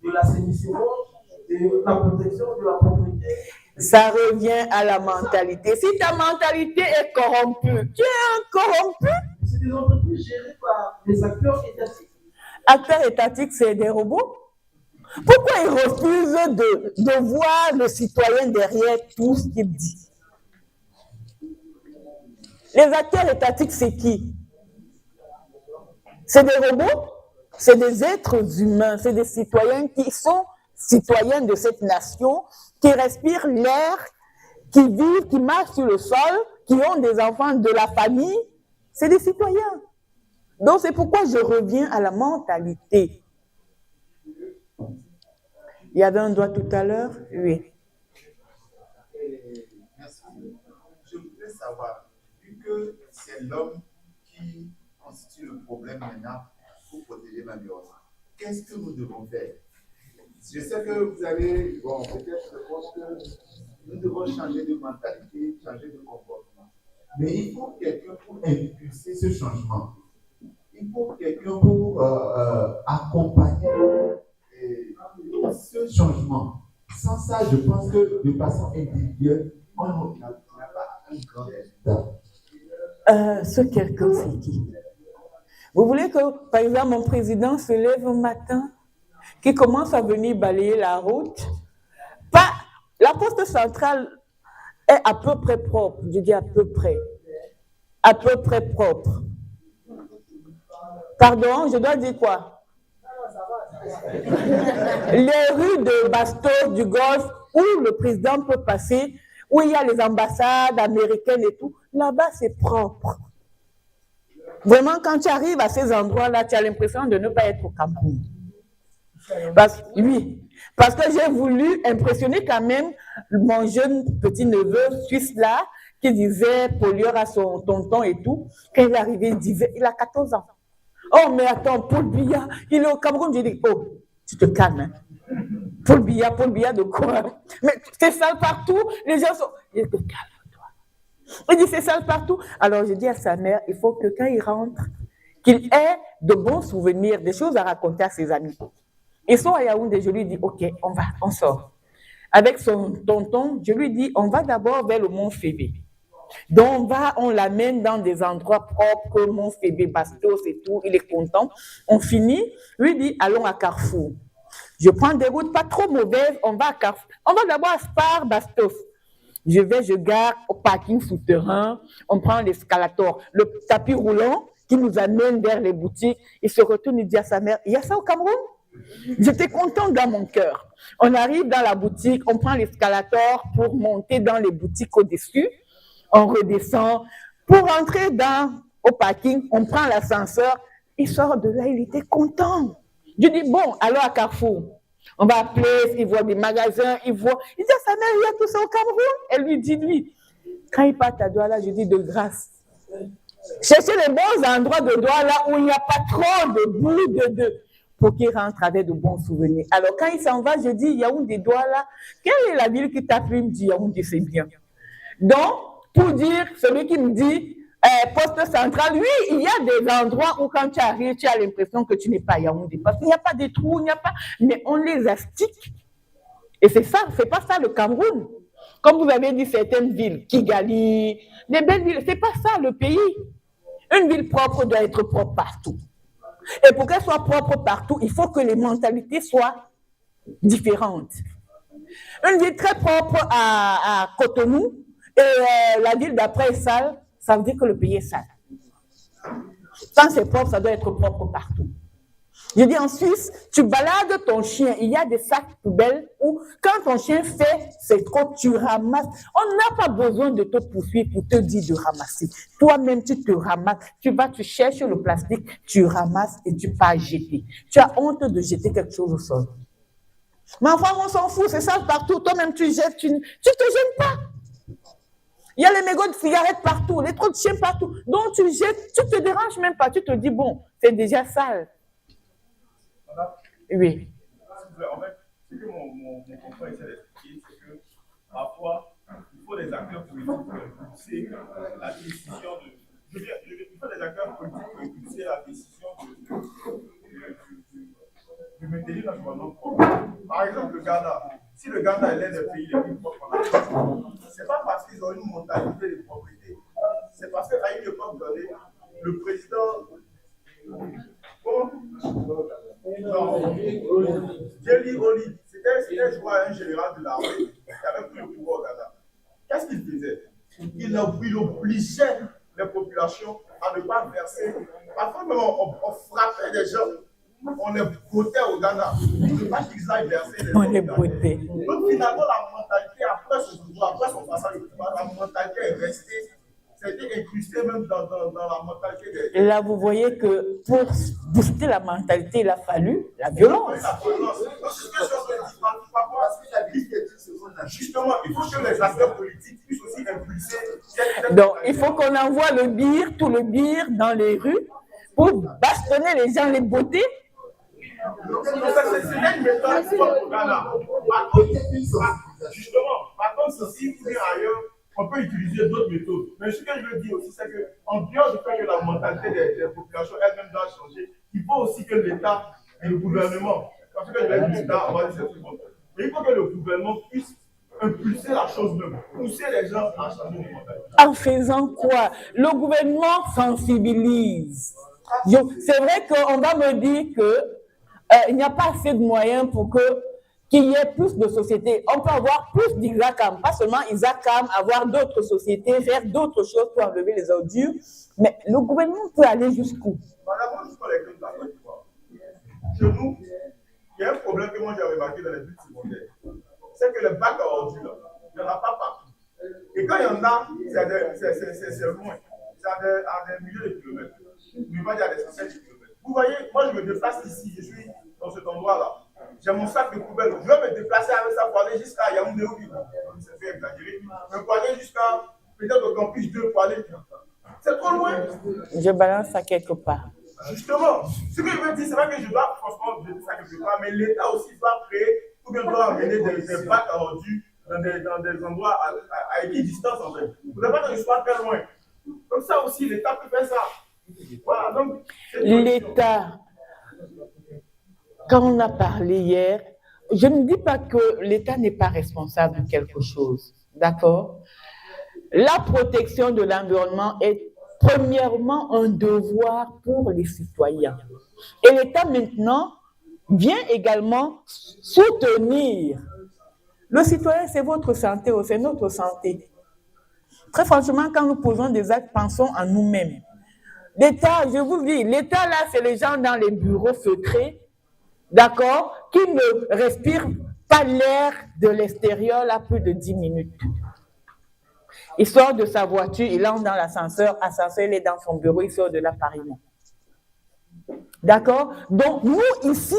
de l'assainissement, de la protection de la propriété. Ça revient à la mentalité. Si ta mentalité est corrompue, tu es un corrompu. C'est des entreprises gérées par des acteurs étatiques. Acteurs étatiques, c'est des robots. Pourquoi ils refusent de voir le citoyen derrière tout ce qu'il dit? Les acteurs étatiques, c'est qui? C'est des robots? C'est des êtres humains, c'est des citoyens qui sont citoyens de cette nation, qui respirent l'air, qui vivent, qui marchent sur le sol, qui ont des enfants de la famille. C'est des citoyens. Donc, c'est pourquoi je reviens à la mentalité. Il y avait un doigt tout à l'heure? Oui. Merci. Je voudrais savoir, vu que c'est l'homme qui constitue le problème maintenant pour protéger l'environnement, qu'est-ce que nous devons faire? Je sais que vous avez, peut-être je pense que nous devons changer de mentalité, changer de comportement. Mais il faut quelqu'un pour impulser ce changement. Il faut quelqu'un pour accompagner ce changement. Sans ça, je pense que de façon individuelle, on n'a pas un grand résultat. Ce quelqu'un, c'est qui? Vous voulez que, par exemple, mon président se lève un matin, qui commence à venir balayer la route? La poste centrale est à peu près propre. Je dis à peu près propre. Pardon, je dois dire quoi? Les rues de Bastos, du Golfe, où le président peut passer, où il y a les ambassades américaines et tout, là-bas, c'est propre. Vraiment, quand tu arrives à ces endroits-là, tu as l'impression de ne pas être au Cameroun. Parce que j'ai voulu impressionner quand même mon jeune petit-neveu suisse-là, qui disait pollueur à son tonton et tout. Quand il est arrivé, il disait, il a 14 ans. Oh, mais attends, Paul Biya, il est au Cameroun. J'ai dit, oh, tu te calmes. Hein. Paul Biya de quoi? Mais c'est sale partout. Les gens sont... Il dit, calme-toi. Il dit, c'est sale partout. Alors, j'ai dit à sa mère, il faut que quand il rentre, qu'il ait de bons souvenirs, des choses à raconter à ses amis. Ils sont à Yaoundé, je lui dis, ok, on sort. Avec son tonton, je lui dis, on va d'abord vers le Mont Fébé. Donc, on l'amène dans des endroits propres, Mont Fébé, Bastos et tout, il est content. On finit, lui dit, allons à Carrefour. Je prends des routes pas trop mauvaises, on va à Carrefour. On va d'abord à Spar, Bastos. Je gare au parking souterrain, on prend l'escalator, le tapis roulant qui nous amène vers les boutiques. Il se retourne, il dit à sa mère, il y a ça au Cameroun? J'étais contente dans mon cœur. On arrive dans la boutique, on prend l'escalator pour monter dans les boutiques au-dessus. On redescend, Pour entrer au parking, on prend l'ascenseur. Il sort de là, il était content. Je dis, bon, alors à Carrefour, on va appeler, il voit des magasins, il dit, sa mère, il y a tout ça au Cameroun. Elle lui dit, lui, quand il part à Douala, je dis, de grâce. Cherchez les bons endroits de Douala où il n'y a pas trop de boue, pour qu'il rentre avec de bons souvenirs. Alors, quand il s'en va, je dis, Yaoundé, Douala, quelle est la ville qui t'a plu? Il me dit, Yaoundé, c'est bien. Donc, pour dire, celui qui me dit, poste central, oui, il y a des endroits où quand tu arrives, tu as l'impression que tu n'es pas à Yaoundé. Parce qu'il n'y a pas de trous, il n'y a pas... Mais on les astique. Et c'est ça, c'est pas ça le Cameroun. Comme vous avez dit, certaines villes, Kigali, des belles villes, c'est pas ça le pays. Une ville propre doit être propre partout. Et pour qu'elle soit propre partout, il faut que les mentalités soient différentes. Une ville très propre à Cotonou, et la ville d'après est sale, ça veut dire que le pays est sale. Quand c'est propre, ça doit être propre partout. Je dis en Suisse, tu balades ton chien, il y a des sacs poubelles où quand ton chien fait ses crottes, tu ramasses. On n'a pas besoin de te poursuivre pour te dire de ramasser. Toi-même, tu te ramasses, tu cherches le plastique, tu ramasses et tu pars jeter. Tu as honte de jeter quelque chose au sol. Mais enfin, on s'en fout, c'est ça partout. Toi-même, tu jettes, tu te gênes pas. Il y a les mégots de cigarettes partout, les trous de chiens partout. Donc, tu jettes, tu te déranges même pas. Tu te dis, bon, c'est déjà sale. Oui. En fait, ce que mon confrère essaie d'expliquer, c'est que parfois, il faut des acteurs politiques pour impulser la décision de. Il faut des acteurs politiques pour impulser la décision de maintenir l'environnement propre. Par exemple, le Ghana. Si le Ghana est l'un des pays les plus propres en Afrique, ce n'est pas parce qu'ils ont une mentalité de propriété. C'est parce qu'à une époque donnée, le président. Jelly Oli, c'était, je crois, un général de l'armée qui avait pris le pouvoir au Ghana. Qu'est-ce qu'il faisait? Il obligeait les populations à ne pas verser. Parfois, même, on frappait des gens, on les bottait au Ghana. Il ne faut pas qu'ils aillent verser les gens. On les bottait. Donc, finalement, la mentalité, après son passage au pouvoir, la mentalité est restée. C'était incrusté même dans la mentalité des... Et là, vous voyez que pour booster la mentalité, il a fallu la violence. Justement, il faut que les acteurs politiques puissent aussi impulser. Donc, il faut qu'on envoie le bir, tout le bir dans les rues pour bastonner les gens, les botter. C'est une méthode pour Ghana. Justement, par contre, si vous venez ailleurs, on peut utiliser d'autres méthodes. Mais ce que je veux dire aussi, c'est qu'en dehors du fait que la mentalité des populations elle-même doit changer, il faut aussi que l'État et le gouvernement, parce que l'État, on va dire c'est tout le monde, mais il faut que le gouvernement puisse impulser la chose même, pousser les gens à changer de mentalité. En faisant quoi? Le gouvernement sensibilise. C'est vrai qu'on va me dire qu'il n'y a pas assez de moyens pour qu'il y ait plus de sociétés. On peut avoir plus d'Isacam, pas seulement Isacam, avoir d'autres sociétés, faire d'autres choses pour enlever les ordures, mais le gouvernement peut aller jusqu'où? Madame, je prends l'exemple de la Côte d'Ivoire. Chez nous, il y a un problème que moi j'ai remarqué dans les buts secondaires. C'est que les bacs à ordures, il n'y en a pas partout. Et quand il y en a, c'est loin. C'est à des milliers de kilomètres. Mais pas à des centaines de kilomètres. Vous voyez, moi je me déplace ici, je suis dans cet endroit-là. J'ai mon sac de poubelle. Je vais me déplacer avec ça pour aller jusqu'à Yaoundé ou c'est fait exagérer. Mais pour aller jusqu'à peut-être au campus 2 pour aller. C'est trop loin. Je balance ça quelque part. Justement, ce que je veux dire, c'est pas que je dois franchement jeter ça quelque part, mais l'État aussi doit créer ou bien doit amener des bacs à ordures dans des endroits à équidistance en fait. Vous n'avez pas que je sois très loin. Comme ça aussi, l'État peut faire ça. Voilà, donc. L'État. Quand on a parlé hier, je ne dis pas que l'État n'est pas responsable de quelque chose, d'accord? La protection de l'environnement est premièrement un devoir pour les citoyens. Et l'État maintenant vient également soutenir. Le citoyen, c'est votre santé, c'est notre santé. Très franchement, quand nous posons des actes, pensons à nous-mêmes. L'État, je vous dis, l'État là, c'est les gens dans les bureaux feutrés, d'accord, qui ne respirent pas l'air de l'extérieur là plus de 10 minutes. Il sort de sa voiture, il entre dans l'ascenseur, il est dans son bureau, il sort de là pareillement. D'accord? Donc, nous, ici,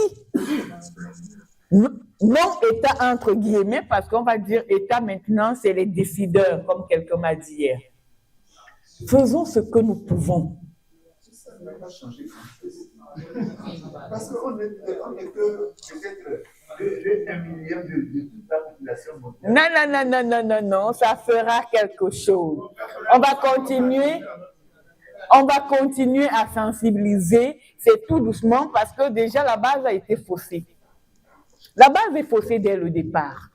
non État entre guillemets, parce qu'on va dire État maintenant, c'est les décideurs, comme quelqu'un m'a dit hier. Faisons ce que nous pouvons. Ça ne va pas changer. Parce qu'on est que peut-être un millième de toute la population mondiale. Non, ça fera quelque chose. On va continuer à sensibiliser, c'est tout doucement, parce que déjà la base a été faussée. La base est faussée dès le départ.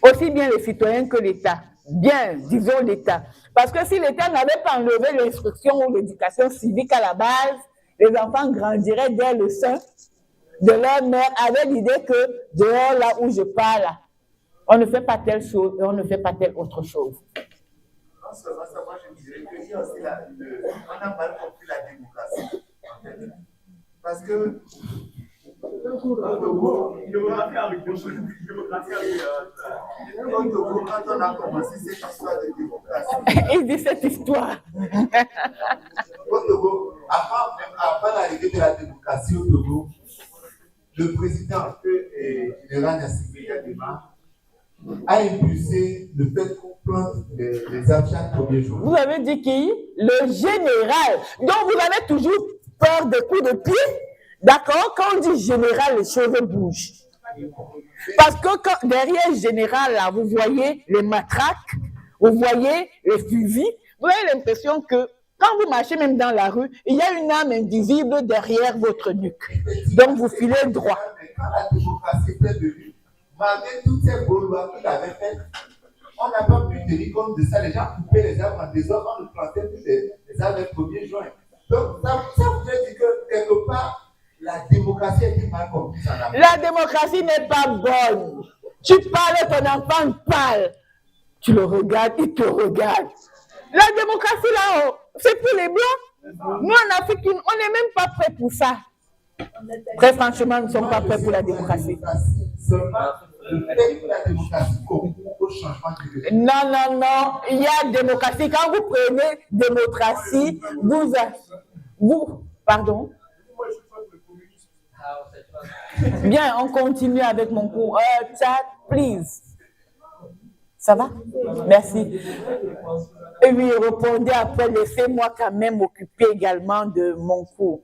Aussi bien les citoyens que l'État. Bien, disons l'État. Parce que si l'État n'avait pas enlevé l'instruction ou l'éducation civique à la base, les enfants grandiraient dès le sein de leur mère avec l'idée que dehors, là où je parle, on ne fait pas telle chose et on ne fait pas telle autre chose. Non seulement ça, moi je dirais qu'il y a aussi on a mal compris la démocratie. Parce que quand on a commencé cette histoire de démocratie, il dit cette histoire. Avant l'arrivée de la démocratie au Togo, le président général Nassimi Kadima a impulsé le fait qu'on plante les arbres chaque premier jour. Vous avez dit qui? Le général. Donc vous avez toujours peur des coups de pied. D'accord? Quand on dit général, les choses bougent. Parce que derrière le général, là, vous voyez les matraques, vous voyez les fusils, vous avez l'impression que quand vous marchez même dans la rue, il y a une âme invisible derrière votre nuque. Donc vous filez droit. Quand la démocratie est devenue, malgré toutes ces beaux lois qu'il avait faites, on n'a pas pu tenir compte de ça. Les gens coupaient les arbres en désordre, on ne plantait plus les arbres le 1er juin. Donc ça voudrait dire que quelque part, la démocratie est mal comprise en Afrique. La démocratie n'est pas bonne. Tu parles, ton enfant parle. Tu le regardes, il te regarde. La démocratie là-haut, c'est pour les Blancs. Nous en Afrique, on n'est même pas prêts pour ça. Très franchement, nous ne sommes pas prêts pour la démocratie. Seulement, le fait que la démocratie concourt au changement du régime. Non, il y a démocratie. Quand vous prenez démocratie, pardon. Bien, on continue avec mon cours. Chat, please. Ça va? Merci. Et oui, répondez après, laissez-moi quand même m'occuper également de mon cours.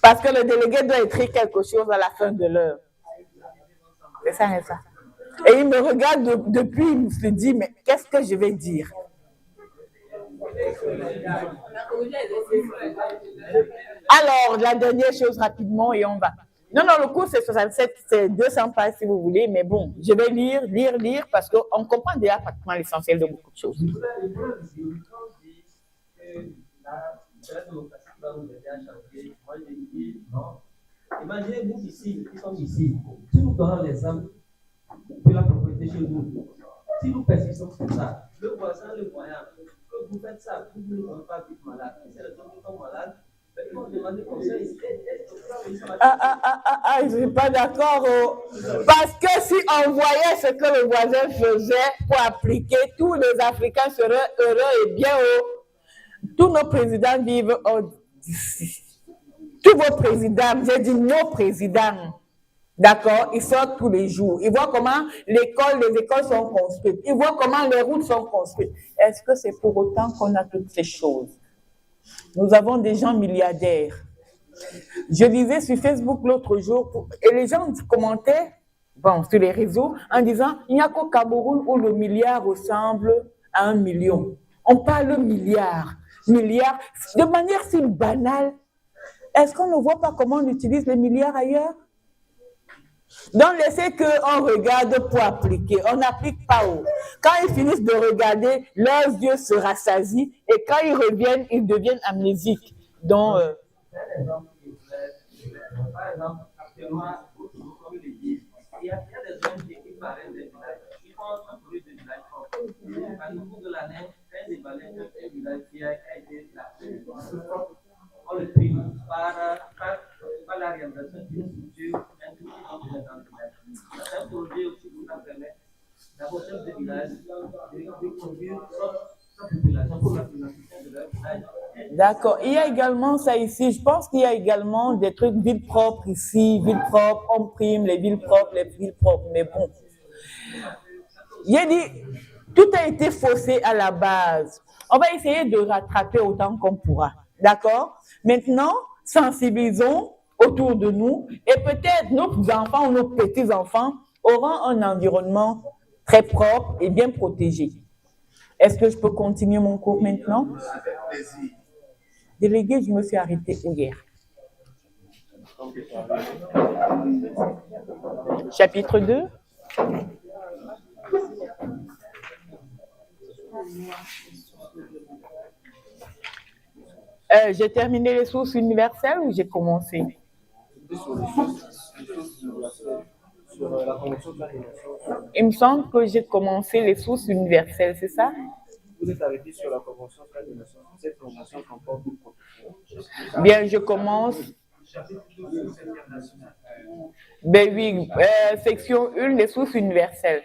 Parce que le délégué doit écrire quelque chose à la fin de l'heure. C'est ça, c'est ça. Et il me regarde depuis, il se dit, mais qu'est-ce que je vais dire? Alors, la dernière chose rapidement et on va. Non, le cours c'est 67, c'est 200 pages si vous voulez, mais bon, je vais lire parce qu'on comprend déjà pratiquement l'essentiel de beaucoup de choses. Imaginez-vous ici, qui sommes ici, si nous donnons l'exemple de la propriété chez nous, si nous persistons comme ça, le voisin, le voyant, que vous faites ça, vous ne pouvez pas vite malade, c'est le temps qui tombe malade. Je ne suis pas d'accord. Parce que si on voyait ce que le voisin faisait pour appliquer, tous les Africains seraient heureux et bien haut. Tous nos présidents vivent d'ici. Tous vos présidents, j'ai dit nos présidents, d'accord, ils sortent tous les jours. Ils voient comment les écoles sont construites. Ils voient comment les routes sont construites. Est-ce que c'est pour autant qu'on a toutes ces choses? Nous avons des gens milliardaires. Je lisais sur Facebook l'autre jour, et les gens commentaient, sur les réseaux, en disant, il n'y a qu'au Cameroun où le milliard ressemble à 1 million. On parle milliard, de manière si banale. Est-ce qu'on ne voit pas comment on utilise les milliards ailleurs? Donc, laissez qu'on regarde pour appliquer. On n'applique pas haut. Quand ils finissent de regarder, leurs yeux se rassasient et quand ils reviennent, ils deviennent amnésiques. Donc, par exemple, actuellement, comme il dit, il y a des hommes qui parrainent des villages. Ils font un projet de village. Au cours de l'année, un des baleines un village qui a été on le prime par la réalisation d'une structure inclusive dans le village. C'est un projet aussi qui nous permet d'abord chef de village, de population pour la financement de leur village. D'accord. Il y a également ça ici. Je pense qu'il y a également des trucs villes propres ici, villes propres, on prime les villes propres, les villes propres. Mais bon, il a dit, tout a été faussé à la base. On va essayer de rattraper autant qu'on pourra. D'accord? Maintenant, sensibilisons autour de nous et peut-être nos enfants ou nos petits-enfants auront un environnement très propre et bien protégé. Est-ce que je peux continuer mon cours maintenant? Avec plaisir. Délégué, je me suis arrêtée hier. Chapitre 2. J'ai terminé les sources universelles ou j'ai commencé? Sur la Convention de la Nation. Il me semble que j'ai commencé les sources universelles, c'est ça? Vous êtes arrêté sur la Convention de la Nation. Cette convention comporte deux protocoles. Bien, je commence. Ben oui, section 1, les sources universelles.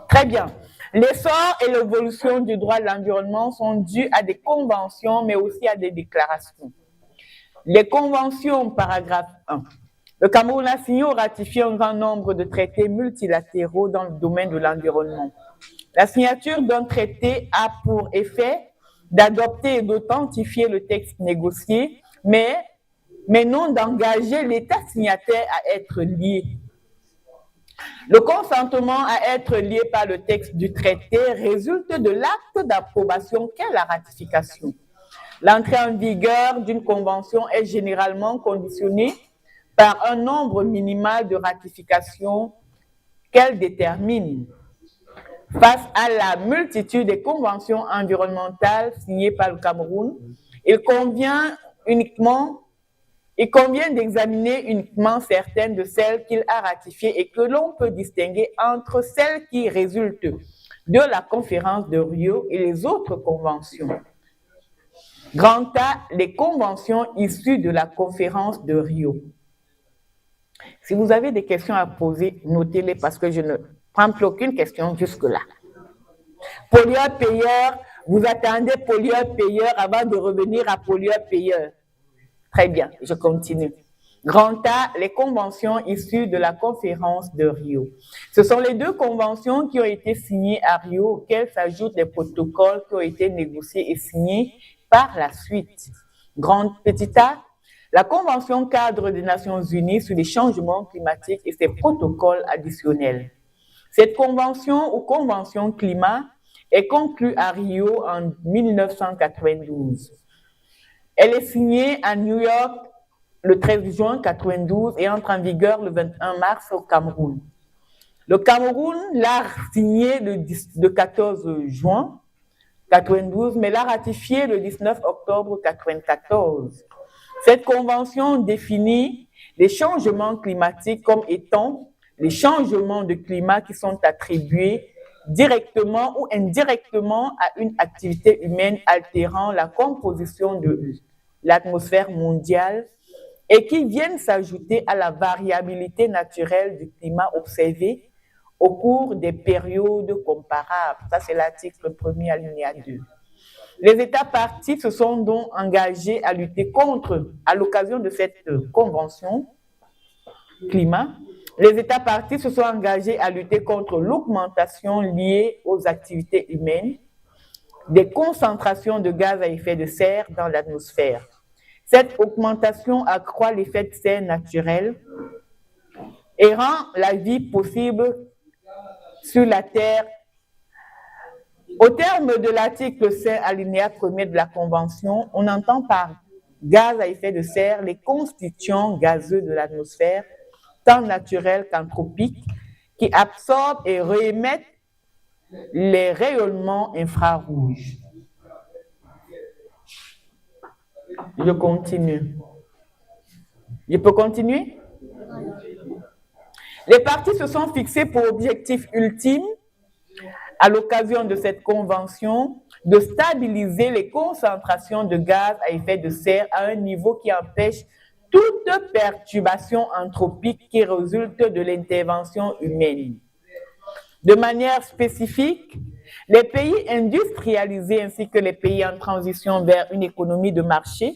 Très bien. L'essor et l'évolution du droit de l'environnement sont dus à des conventions, mais aussi à des déclarations. Les conventions, paragraphe 1. Le Cameroun a signé ou ratifié un grand nombre de traités multilatéraux dans le domaine de l'environnement. La signature d'un traité a pour effet d'adopter et d'authentifier le texte négocié, mais non d'engager l'État signataire à être lié. Le consentement à être lié par le texte du traité résulte de l'acte d'approbation qu'est la ratification. L'entrée en vigueur d'une convention est généralement conditionnée par un nombre minimal de ratifications qu'elle détermine. Face à la multitude des conventions environnementales signées par le Cameroun, il convient d'examiner uniquement certaines de celles qu'il a ratifiées et que l'on peut distinguer entre celles qui résultent de la conférence de Rio et les autres conventions. Grand A, les conventions issues de la conférence de Rio. Si vous avez des questions à poser, notez-les parce que je ne prends plus aucune question jusque-là. Pollueur-payeur, vous attendez pollueur-payeur avant de revenir à pollueur-payeur. Très bien, je continue. Grand A, les conventions issues de la conférence de Rio. Ce sont les deux conventions qui ont été signées à Rio, auxquelles s'ajoutent les protocoles qui ont été négociés et signés par la suite. Petit A, la Convention cadre des Nations Unies sur les changements climatiques et ses protocoles additionnels. Cette convention ou convention climat est conclue à Rio en 1992. Elle est signée à New York le 13 juin 1992 et entre en vigueur le 21 mars au Cameroun. Le Cameroun l'a signée le 14 juin 1992, mais l'a ratifiée le 19 octobre 1994. Cette convention définit les changements climatiques comme étant les changements de climat qui sont attribués directement ou indirectement à une activité humaine altérant la composition de l'atmosphère mondiale et qui viennent s'ajouter à la variabilité naturelle du climat observé au cours des périodes comparables. Ça, c'est l'article 1er alinéa 2. Les États partis se sont donc engagés à lutter contre, à l'occasion de cette convention climat, les États partis se sont engagés à lutter contre l'augmentation liée aux activités humaines des concentrations de gaz à effet de serre dans l'atmosphère. Cette augmentation accroît l'effet de serre naturel et rend la vie possible sur la Terre. Au terme de l'article 5, alinéa 1er de la Convention, on entend par gaz à effet de serre les constituants gazeux de l'atmosphère, tant naturels qu'anthropiques, qui absorbent et réémettent les rayonnements infrarouges. Je continue. Je peux continuer? Les partis se sont fixés pour objectif ultime, à l'occasion de cette convention, de stabiliser les concentrations de gaz à effet de serre à un niveau qui empêche toute perturbation anthropique qui résulte de l'intervention humaine. De manière spécifique, Les pays industrialisés ainsi que les pays en transition vers une économie de marché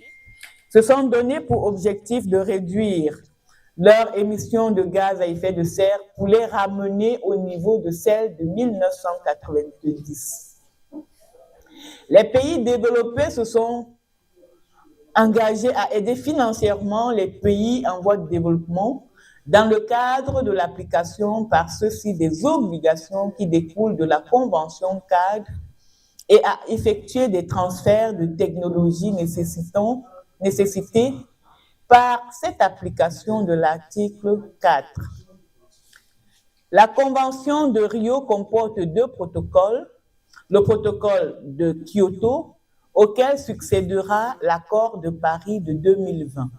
se sont donnés pour objectif de réduire leurs émissions de gaz à effet de serre pour les ramener au niveau de celles de 1990. Les pays développés se sont engagés à aider financièrement les pays en voie de développement dans le cadre de l'application par ceux-ci des obligations qui découlent de la Convention cadre et à effectuer des transferts de technologies nécessités par cette application de l'article 4. La Convention de Rio comporte 2 protocoles, le protocole de Kyoto, auquel succédera l'accord de Paris de 2020.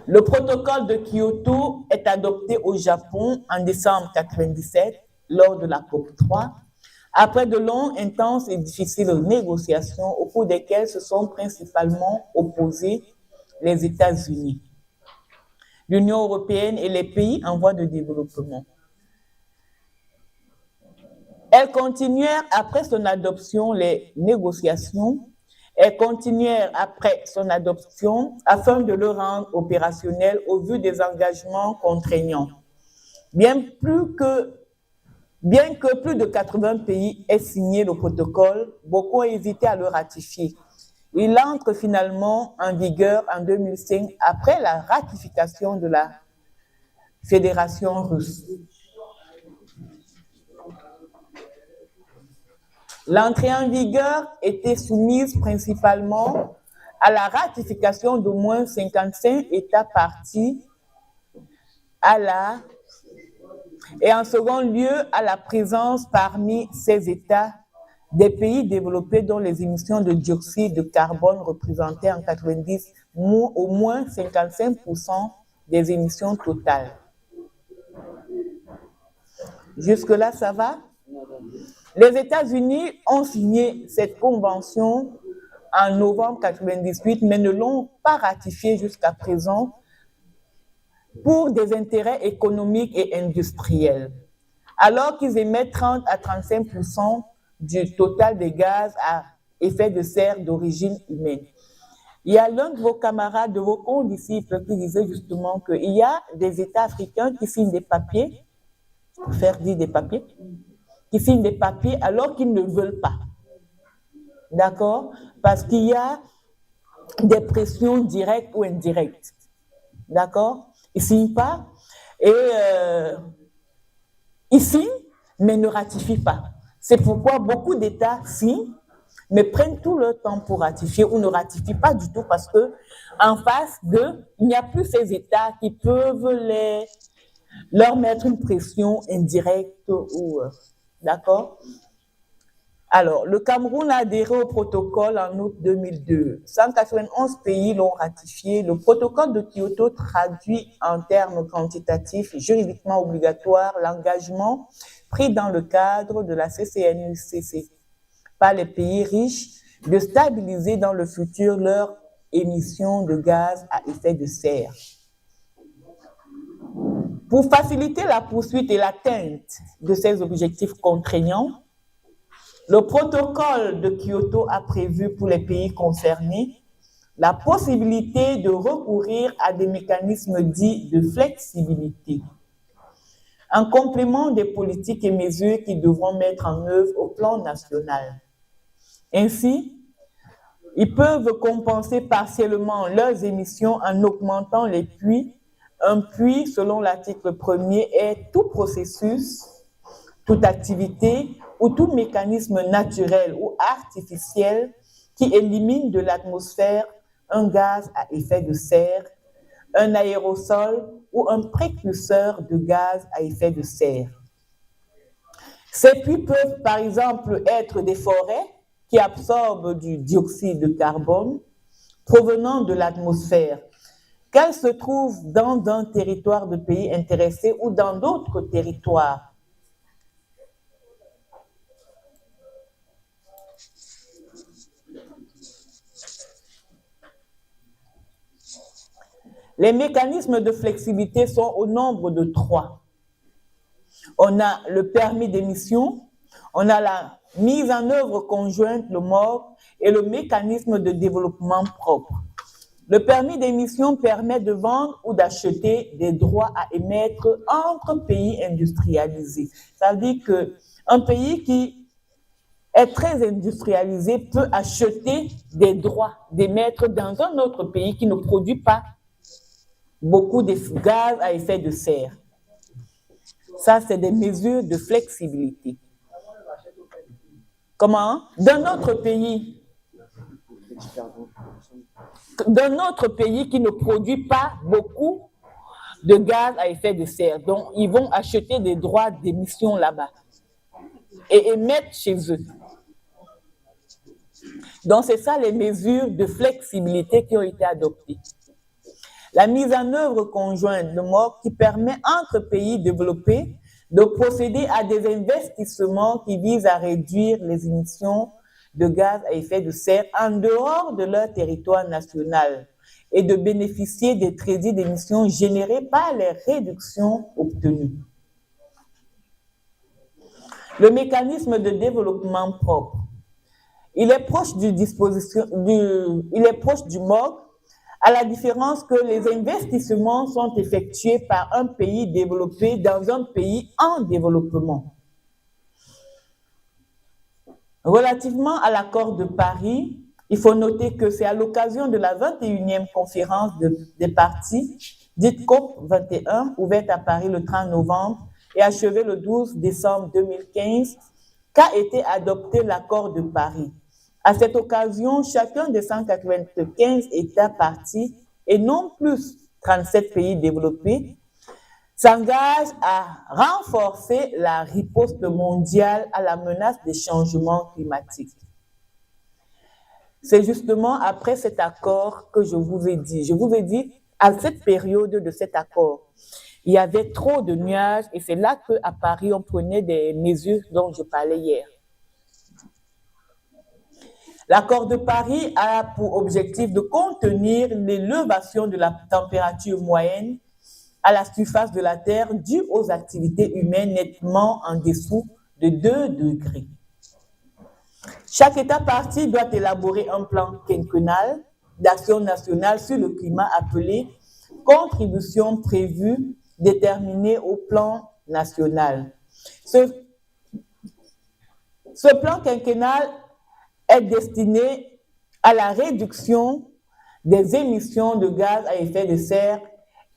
Le protocole de Kyoto est adopté au Japon en décembre 1997 lors de la COP3, après de longues, intenses et difficiles négociations au cours desquelles se sont principalement opposés les États-Unis, l'Union européenne et les pays en voie de développement. Elles continuèrent après son adoption les négociations. Elles continuèrent après son adoption afin de le rendre opérationnel au vu des engagements contraignants. Bien que plus de 80 pays aient signé le protocole, beaucoup ont hésité à le ratifier. Il entre finalement en vigueur en 2005 après la ratification de la Fédération russe. L'entrée en vigueur était soumise principalement à la ratification d'au moins 55 États partis et en second lieu à la présence parmi ces États des pays développés dont les émissions de dioxyde de carbone représentaient en 1990 au moins 55% des émissions totales. Jusque-là, ça va? Les États-Unis ont signé cette convention en novembre 1998, mais ne l'ont pas ratifiée jusqu'à présent pour des intérêts économiques et industriels, alors qu'ils émettent 30 à 35% du total des gaz à effet de serre d'origine humaine. Il y a l'un de vos camarades, de vos condisciples, qui disait justement qu'il y a des États africains qui signent des papiers, pour faire dire des papiers, qui signent des papiers alors qu'ils ne veulent pas. D'accord? Parce qu'il y a des pressions directes ou indirectes. D'accord? Ils ne signent pas et ils signent, mais ne ratifient pas. C'est pourquoi beaucoup d'États signent, mais prennent tout leur temps pour ratifier ou ne ratifient pas du tout parce que en face d'eux, il n'y a plus ces États qui peuvent leur mettre une pression indirecte ou d'accord? Alors, le Cameroun a adhéré au protocole en août 2002. 191 pays l'ont ratifié. Le protocole de Kyoto traduit en termes quantitatifs juridiquement obligatoires l'engagement pris dans le cadre de la CCNUCC par les pays riches de stabiliser dans le futur leurs émissions de gaz à effet de serre. Pour faciliter la poursuite et l'atteinte de ces objectifs contraignants, le protocole de Kyoto a prévu pour les pays concernés la possibilité de recourir à des mécanismes dits de flexibilité, en complément des politiques et mesures qu'ils devront mettre en œuvre au plan national. Ainsi, ils peuvent compenser partiellement leurs émissions en augmentant les puits. Un puits, selon l'article 1er, est tout processus, toute activité ou tout mécanisme naturel ou artificiel qui élimine de l'atmosphère un gaz à effet de serre, un aérosol ou un précurseur de gaz à effet de serre. Ces puits peuvent par exemple être des forêts qui absorbent du dioxyde de carbone provenant de l'atmosphère, qu'elles se trouvent dans un territoire de pays intéressé ou dans d'autres territoires. Les mécanismes de flexibilité sont au nombre de 3. On a le permis d'émission, On a la mise en œuvre conjointe, le MOG, et le mécanisme de développement propre. Le permis d'émission permet de vendre ou d'acheter des droits à émettre entre pays industrialisés. Ça veut dire qu'un pays qui est très industrialisé peut acheter des droits d'émettre dans un autre pays qui ne produit pas beaucoup de gaz à effet de serre. Ça, c'est des mesures de flexibilité. Comment? D'un autre pays qui ne produit pas beaucoup de gaz à effet de serre. Donc, ils vont acheter des droits d'émission là-bas et émettre chez eux. Donc, c'est ça les mesures de flexibilité qui ont été adoptées. La mise en œuvre conjointe, le MOG, qui permet entre pays développés de procéder à des investissements qui visent à réduire les émissions de gaz à effet de serre en dehors de leur territoire national et de bénéficier des crédits d'émissions générés par les réductions obtenues. Le mécanisme de développement propre. Il est proche du MOG, à la différence que les investissements sont effectués par un pays développé dans un pays en développement. Relativement à l'accord de Paris, il faut noter que c'est à l'occasion de la 21e conférence des parties, dite COP 21, ouverte à Paris le 30 novembre et achevée le 12 décembre 2015, qu'a été adopté l'accord de Paris. À cette occasion, chacun des 195 États partis, et non plus 37 pays développés, s'engage à renforcer la riposte mondiale à la menace des changements climatiques. C'est justement après cet accord que je vous ai dit, à cette période de cet accord, il y avait trop de nuages et c'est là qu'à Paris, on prenait des mesures dont je parlais hier. L'accord de Paris a pour objectif de contenir l'élévation de la température moyenne à la surface de la Terre due aux activités humaines nettement en dessous de 2 degrés. Chaque État parti doit élaborer un plan quinquennal d'action nationale sur le climat appelé « Contribution prévue déterminée au plan national ». Ce plan quinquennal est destiné à la réduction des émissions de gaz à effet de serre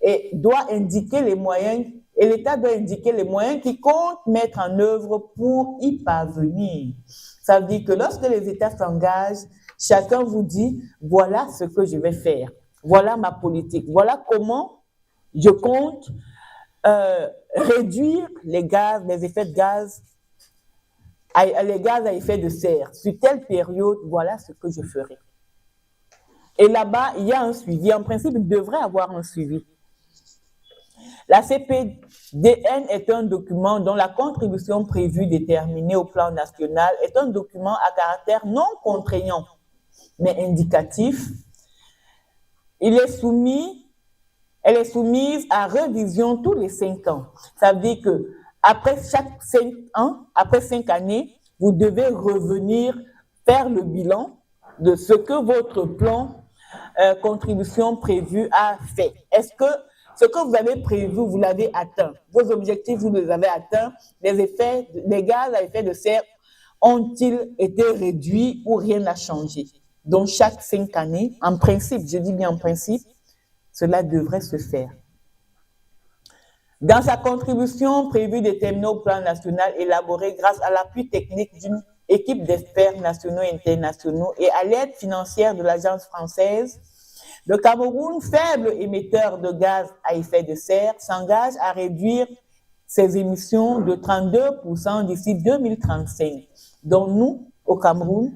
et doit indiquer les moyens, et l'État doit indiquer les moyens qu'il compte mettre en œuvre pour y parvenir. Ça veut dire que lorsque les États s'engagent, chacun vous dit, voilà ce que je vais faire, voilà ma politique, voilà comment je compte réduire les effets de gaz, les gaz à effet de serre. Sur telle période, voilà ce que je ferai. Et là-bas, il y a un suivi. En principe, il devrait avoir un suivi. La CPDN est un document dont la contribution prévue déterminée au plan national est un document à caractère non contraignant, mais indicatif. Elle est soumise à révision tous les 5 ans. Ça veut dire que après 5 années, vous devez revenir faire le bilan de ce que votre plan contribution prévue a fait. Est-ce que ce que vous avez prévu, vous l'avez atteint? Vos objectifs, vous les avez atteints? Les gaz à effet de serre ont-ils été réduits ou rien n'a changé? Donc, chaque 5 années, en principe, je dis bien en principe, cela devrait se faire. Dans sa contribution prévue déterminée au plan national élaboré grâce à l'appui technique d'une équipe d'experts nationaux et internationaux et à l'aide financière de l'Agence française, le Cameroun, faible émetteur de gaz à effet de serre, s'engage à réduire ses émissions de 32% d'ici 2035. Donc nous, au Cameroun,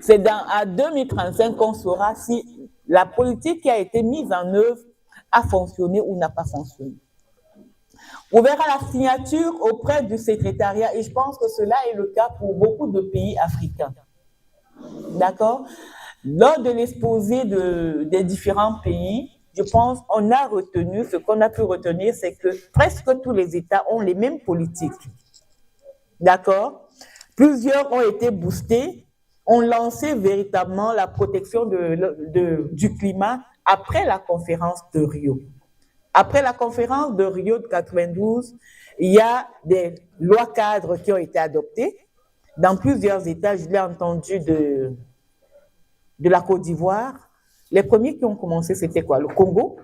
c'est à 2035 qu'on saura si la politique qui a été mise en œuvre a fonctionné ou n'a pas fonctionné. On verra la signature auprès du secrétariat et je pense que cela est le cas pour beaucoup de pays africains. D'accord? Lors de l'exposé des différents pays, je pense, on a retenu, ce qu'on a pu retenir, c'est que presque tous les États ont les mêmes politiques. D'accord? Plusieurs ont été boostés, ont lancé véritablement la protection du climat après la conférence de Rio. Après la conférence de Rio de 92, il y a des lois cadres qui ont été adoptées dans plusieurs États. Je l'ai entendu de la Côte d'Ivoire. Les premiers qui ont commencé, c'était quoi? Le Congo.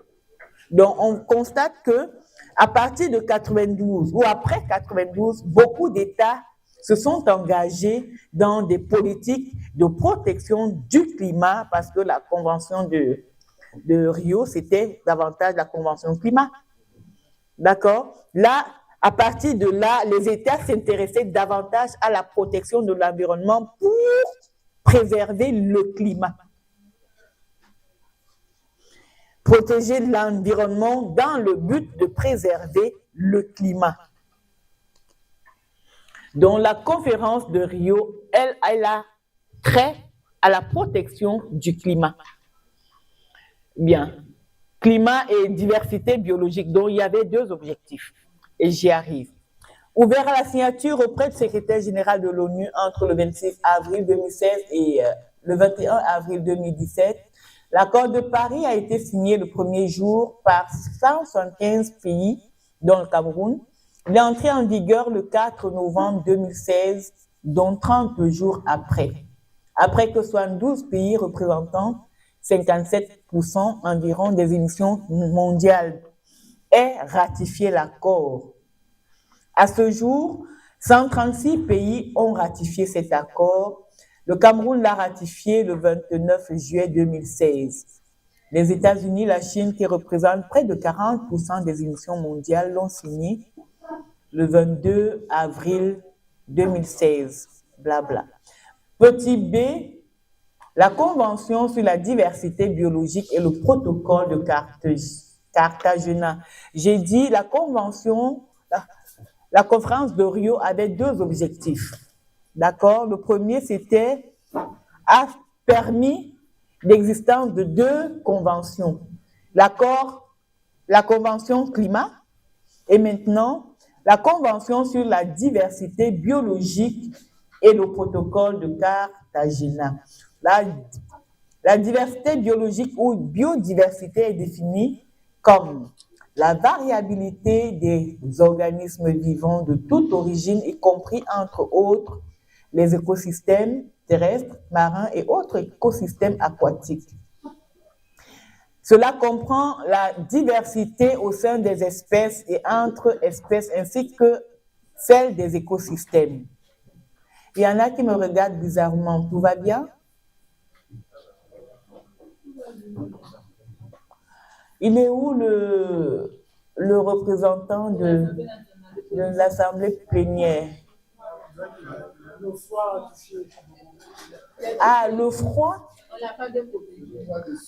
Donc, on constate que à partir de 92 ou après 92, beaucoup d'États se sont engagés dans des politiques de protection du climat parce que la convention de Rio, c'était davantage la convention climat. D'accord? Là, à partir de là, les États s'intéressaient davantage à la protection de l'environnement pour préserver le climat. Protéger l'environnement dans le but de préserver le climat. Donc, la conférence de Rio, elle a trait à la protection du climat. Bien. Climat et diversité biologique. Donc, il y avait deux objectifs. Et j'y arrive. Ouvert à la signature auprès du secrétaire général de l'ONU entre le 26 avril 2016 et le 21 avril 2017, l'accord de Paris a été signé le premier jour par 175 pays, dont le Cameroun. Il est entré en vigueur le 4 novembre 2016, dont 30 jours après. Après que 72 pays représentant 57% environ des émissions mondiales aient ratifié l'accord. À ce jour, 136 pays ont ratifié cet accord. Le Cameroun l'a ratifié le 29 juillet 2016. Les États-Unis, la Chine, qui représentent près de 40% des émissions mondiales, l'ont signé le 22 avril 2016. Blabla. Petit b, la Convention sur la diversité biologique et le protocole de Cartagena. J'ai dit la Convention, la conférence de Rio avait deux objectifs. D'accord? Le premier, c'était a permis l'existence de deux conventions. La Convention climat et maintenant la Convention sur la diversité biologique et le protocole de Cartagena. La diversité biologique ou biodiversité est définie comme la variabilité des organismes vivants de toute origine, y compris entre autres les écosystèmes terrestres, marins et autres écosystèmes aquatiques. Cela comprend la diversité au sein des espèces et entre espèces, ainsi que celle des écosystèmes. Il y en a qui me regardent bizarrement. Tout va bien? Il est où le représentant de l'Assemblée plénière? Le froid. Ah, le froid?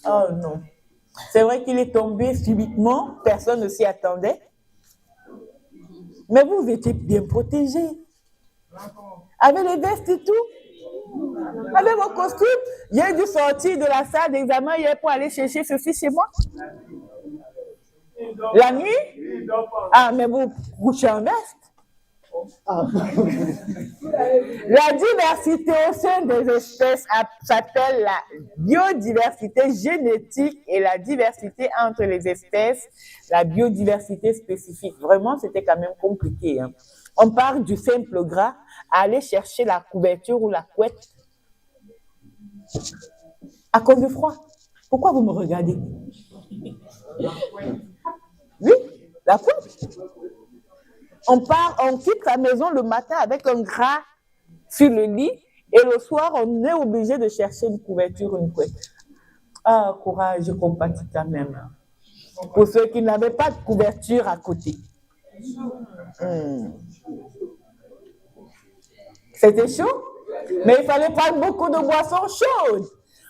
Oh non. C'est vrai qu'il est tombé subitement, personne ne s'y attendait. Mais vous étiez bien protégés. Avec les vestes et tout. Avec vos costumes. J'ai dû sortir de la salle d'examen hier pour aller chercher ceci chez moi. La nuit? Ah, mais vous couchez en veste. Ah. La diversité au sein des espèces s'appelle la biodiversité génétique et la diversité entre les espèces, la biodiversité spécifique. Vraiment, c'était quand même compliqué. Hein. On part du simple gras à aller chercher la couverture ou la couette à cause du froid. Pourquoi vous me regardez? Oui, la couette. On quitte la maison le matin avec un drap sur le lit et le soir, on est obligé de chercher une couverture, une couette. Ah, courage, je compatis quand même. Pour ceux qui n'avaient pas de couverture à côté. C'était chaud, mais il fallait prendre beaucoup de boissons chaudes.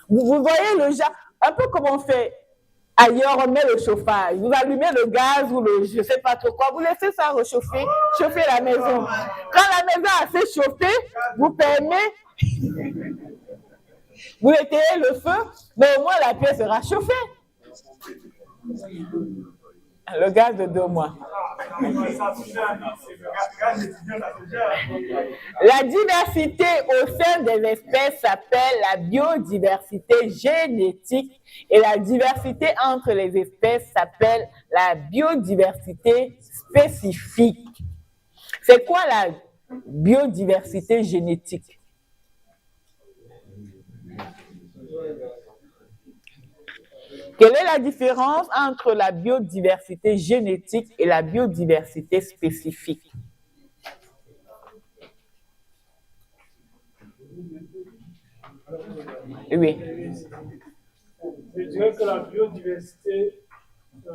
Vous voyez le genre, un peu comme on fait. Ailleurs, on met le chauffage. Vous allumez le gaz ou le je ne sais pas trop quoi. Vous laissez ça réchauffer, chauffer la maison. Quand la maison a assez chauffé, vous permet, vous éteignez le feu, mais au moins la pièce sera chauffée. Le gaz de 2 mois. La diversité au sein des espèces s'appelle la biodiversité génétique et la diversité entre les espèces s'appelle la biodiversité spécifique. C'est quoi la biodiversité génétique? Quelle est la différence entre la biodiversité génétique et la biodiversité spécifique? Oui. Je dirais que la biodiversité, ça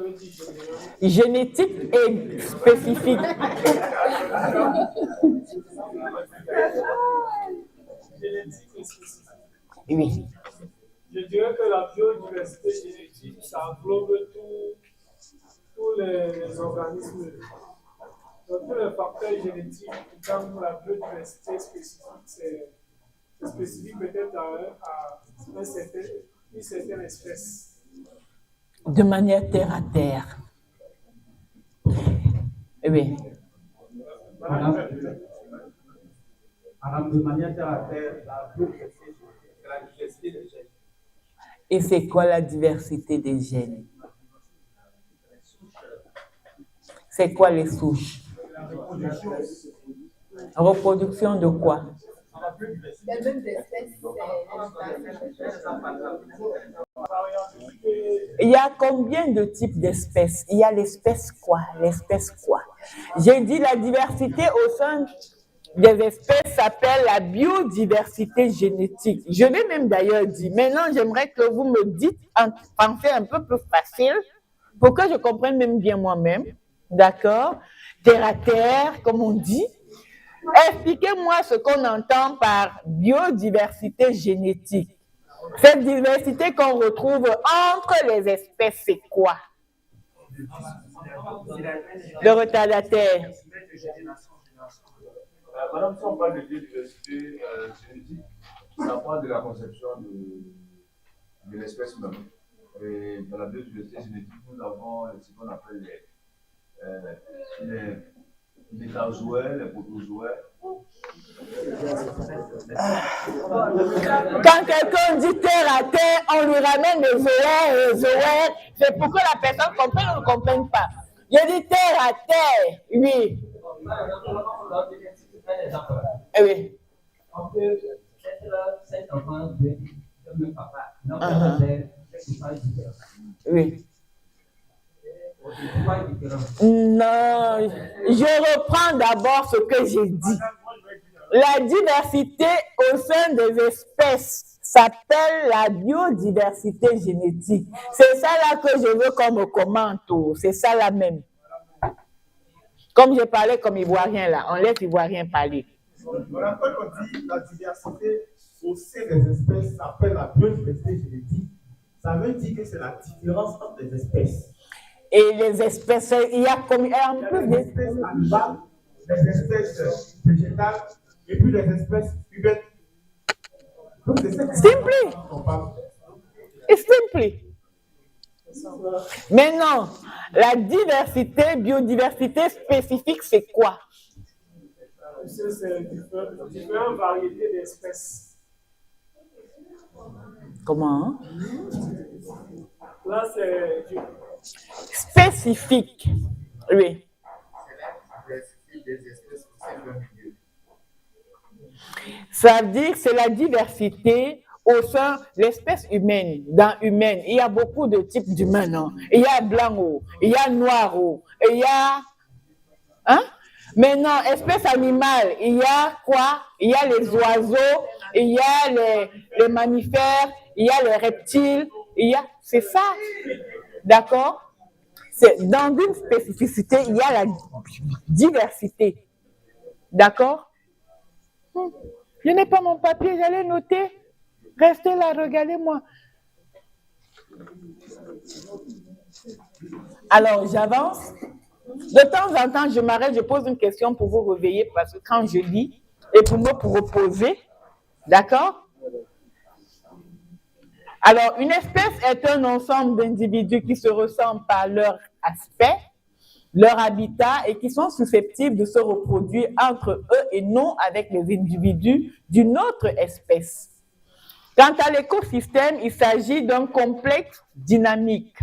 veut dire génétique et spécifique. génétique et spécifique. Oui. Je dirais que la biodiversité génétique, ça englobe tous les organismes, donc tous les facteurs génétiques. Dans la biodiversité spécifique, c'est spécifique peut-être à une certaine espèce. De manière terre à terre. Oui. Alors, de manière terre à terre, la biodiversité, c'est la diversité des gènes. Et c'est quoi la diversité des gènes? C'est quoi les souches? La reproduction. Reproduction de quoi? Il y a combien de types d'espèces? Il y a l'espèce quoi? L'espèce quoi? J'ai dit la diversité au sein des espèces s'appelle la biodiversité génétique. Je l'ai même d'ailleurs dit. Maintenant, j'aimerais que vous me dites en français un peu plus facile pour que je comprenne même bien moi-même. D'accord? Terre à terre, comme on dit. Expliquez-moi ce qu'on entend par biodiversité génétique. Cette diversité qu'on retrouve entre les espèces, c'est quoi? Le retardataire. Madame, si on parle de biodiversité génétique, ça parle de la conception de l'espèce humaine. Et dans la biodiversité génétique, nous avons ce qu'on appelle les métazoaires, les protozoaires. Quand quelqu'un dit terre à terre, on lui ramène des zoaires. C'est pour que la personne comprenne ou ne comprenne pas. Je dis terre à terre, oui. Oui. On peut être cet enfant de même papa. Non, c'est pas différent. Oui. Non, je reprends d'abord ce que j'ai dit. La diversité au sein des espèces s'appelle la biodiversité génétique. C'est ça là que je veux qu'on me commente. C'est ça là même. Comme je parlais comme Ivoirien là, on laisse Ivoirien parler. Voilà, quand on dit la diversité au sein des espèces s'appelle la biodiversité génétique, ça veut dire que c'est la différence entre les espèces. Et les espèces, il y a comme en plus des espèces animales, des espèces végétales et puis les espèces humaines. Donc c'est ça qu'on parle. It's simply. Maintenant, la diversité, biodiversité spécifique, c'est quoi? C'est différentes variétés d'espèces. Comment? Là, c'est spécifique. Oui. Ça veut dire que c'est la diversité au sein de l'espèce humaine. Dans humaine, il y a beaucoup de types d'humains. Non? Il y a blanc, il y a noir, il y a... Hein? Maintenant, espèce animale, il y a quoi? Il y a les oiseaux, il y a les mammifères, il y a les reptiles, il y a... C'est ça. D'accord? Dans une spécificité, il y a la diversité. D'accord? Je n'ai pas mon papier, j'allais noter. Restez là, regardez-moi. Alors, j'avance. De temps en temps, je m'arrête, je pose une question pour vous réveiller parce que quand je lis, et pour moi, pour reposer. D'accord? Alors, une espèce est un ensemble d'individus qui se ressemblent par leur aspect, leur habitat et qui sont susceptibles de se reproduire entre eux et non avec les individus d'une autre espèce. Quant à l'écosystème, il s'agit d'un complexe dynamique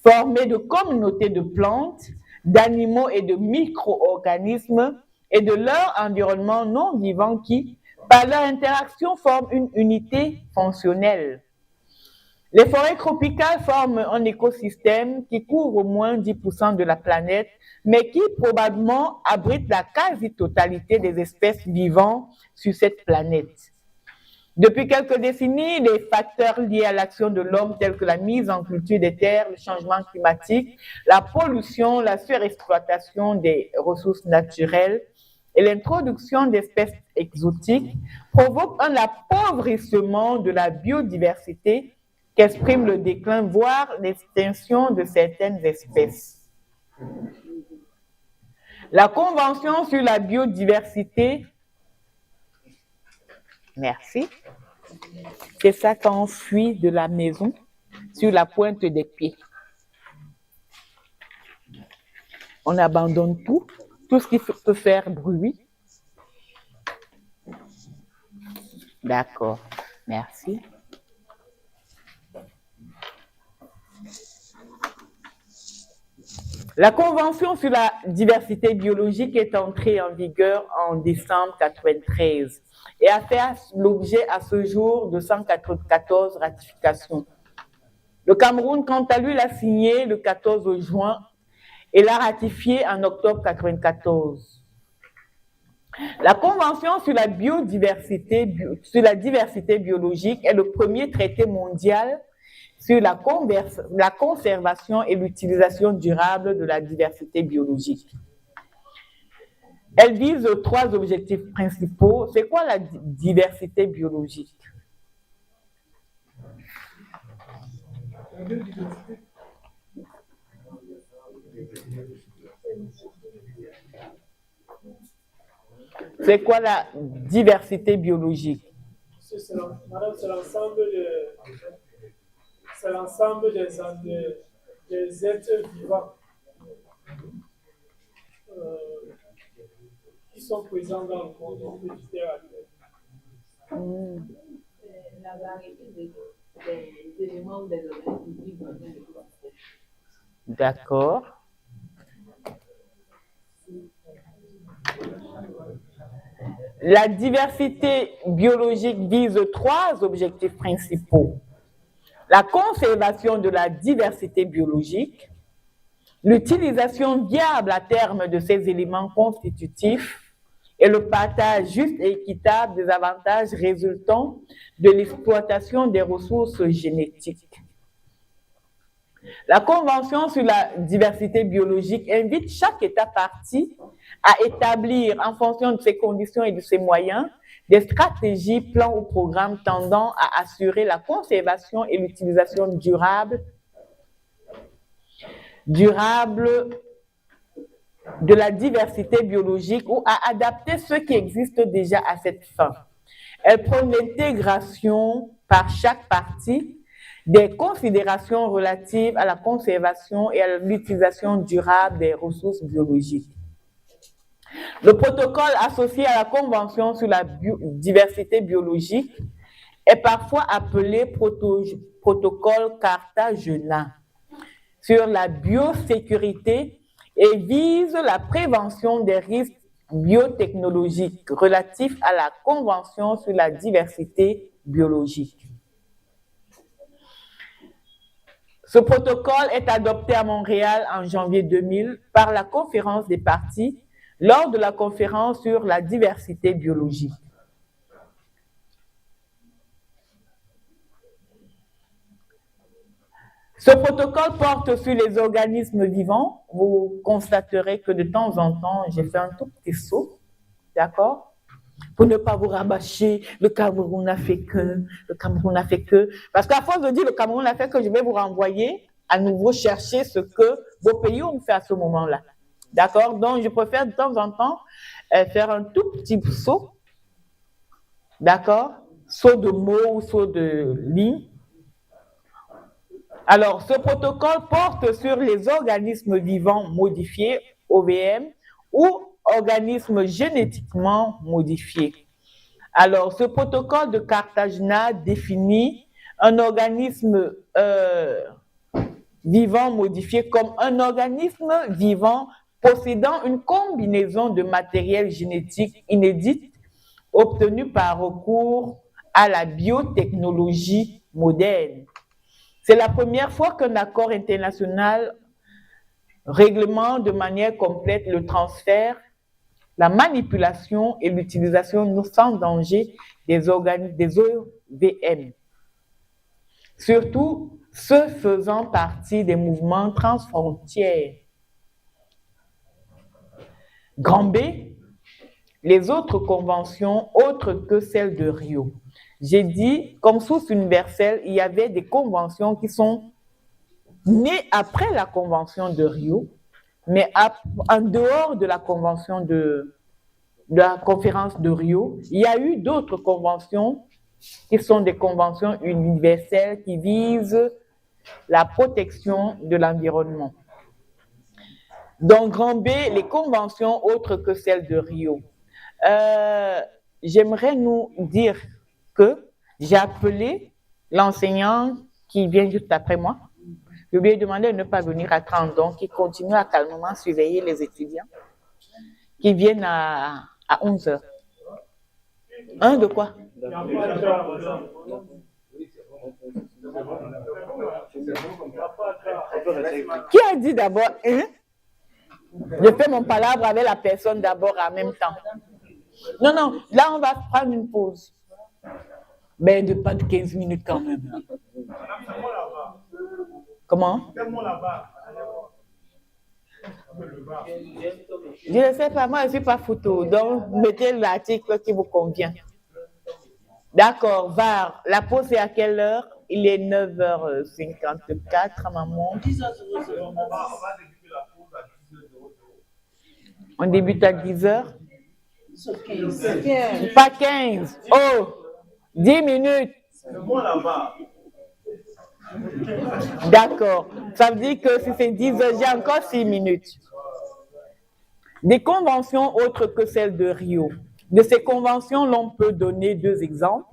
formé de communautés de plantes, d'animaux et de micro-organismes et de leur environnement non vivant qui, par leur interaction, forment une unité fonctionnelle. Les forêts tropicales forment un écosystème qui couvre au moins 10% de la planète, mais qui probablement abrite la quasi-totalité des espèces vivantes sur cette planète. Depuis quelques décennies, les facteurs liés à l'action de l'homme tels que la mise en culture des terres, le changement climatique, la pollution, la surexploitation des ressources naturelles et l'introduction d'espèces exotiques provoquent un appauvrissement de la biodiversité qu'exprime le déclin, voire l'extinction de certaines espèces. La Convention sur la biodiversité, merci, c'est ça quand on fuit de la maison sur la pointe des pieds. On abandonne tout ce qui peut faire bruit. D'accord, merci. La Convention sur la diversité biologique est entrée en vigueur en décembre 1993 et a fait l'objet à ce jour de 194 ratifications. Le Cameroun, quant à lui, l'a signé le 14 juin et l'a ratifié en octobre 1994. La Convention sur la diversité biologique est le premier traité mondial sur la conservation et l'utilisation durable de la diversité biologique. Elle vise 3 objectifs principaux. C'est quoi la diversité biologique? C'est quoi la diversité biologique? Madame, c'est l'ensemble des êtres vivants qui sont présents dans le monde, on peut dire la variété des éléments ou des organismes qui vivent dans un écosystème. D'accord. La diversité biologique vise 3 objectifs principaux. La conservation de la diversité biologique, l'utilisation viable à terme de ces éléments constitutifs et le partage juste et équitable des avantages résultant de l'exploitation des ressources génétiques. La Convention sur la diversité biologique invite chaque État partie à établir, en fonction de ses conditions et de ses moyens, des stratégies, plans ou programmes tendant à assurer la conservation et l'utilisation durable de la diversité biologique ou à adapter ce qui existe déjà à cette fin. Elle prône l'intégration par chaque partie des considérations relatives à la conservation et à l'utilisation durable des ressources biologiques. Le protocole associé à la Convention sur la diversité biologique est parfois appelé protocole Cartagena sur la biosécurité et vise la prévention des risques biotechnologiques relatifs à la Convention sur la diversité biologique. Ce protocole est adopté à Montréal en janvier 2000 par la Conférence des parties lors de la conférence sur la diversité biologique. Ce protocole porte sur les organismes vivants. Vous constaterez que de temps en temps, j'ai fait un tout petit saut, d'accord? Pour ne pas vous rabâcher, le Cameroun n'a fait que, le Cameroun n'a fait que. Parce qu'à force de dire le Cameroun n'a fait que, je vais vous renvoyer à nouveau chercher ce que vos pays ont fait à ce moment-là. D'accord? Donc, je préfère de temps en temps faire un tout petit saut. D'accord? Saut de mots ou saut de lignes. Alors, ce protocole porte sur les organismes vivants modifiés, OVM, ou organismes génétiquement modifiés. Alors, ce protocole de Cartagena définit un organisme vivant modifié comme un organisme vivant possédant une combinaison de matériel génétique inédite obtenue par recours à la biotechnologie moderne. C'est la première fois qu'un accord international réglemente de manière complète le transfert, la manipulation et l'utilisation sans danger des OVM, surtout ceux faisant partie des mouvements transfrontières. Grand B, les autres conventions autres que celles de Rio. J'ai dit, comme source universelle, il y avait des conventions qui sont nées après la convention de Rio, mais en dehors de la convention de la conférence de Rio, il y a eu d'autres conventions qui sont des conventions universelles qui visent la protection de l'environnement. Donc, grand B, les conventions autres que celles de Rio. J'aimerais nous dire que j'ai appelé l'enseignant qui vient juste après moi. Je lui ai demandé de ne pas venir à 30, donc il continue à calmement surveiller les étudiants qui viennent à 11 heures. Un de quoi? Qui a dit d'abord un? Je fais mon palabre avec la personne d'abord en même temps. Non, non, là on va prendre une pause. Mais de pas de 15 minutes quand même. Comment? Je ne sais pas, moi je ne suis pas photo, donc mettez l'article qui vous convient. D'accord, VAR, la pause est à quelle heure? Il est 9h54, maman. On débute à 10h? Pas 15. Oh, 10 minutes. D'accord. Ça veut dire que si c'est 10h, j'ai encore 6 minutes. Des conventions autres que celles de Rio. De ces conventions, l'on peut donner deux exemples.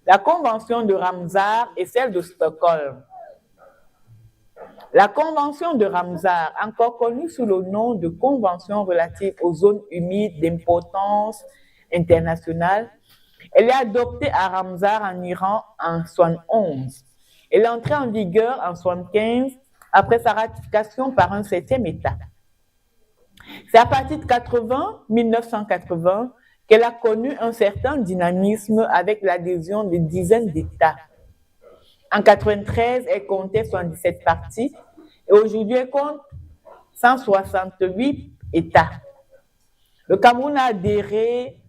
La convention de Ramsar et celle de Stockholm. La convention de Ramsar, encore connue sous le nom de convention relative aux zones humides d'importance internationale, elle est adoptée à Ramsar en Iran en 1971. Elle est entrée en vigueur en 1975 après sa ratification par un 7e État. C'est à partir de 1980, qu'elle a connu un certain dynamisme avec l'adhésion de dizaines d'États. En 1993, elle comptait 77 parties et aujourd'hui, elle compte 168 États. Le Cameroun a adhéré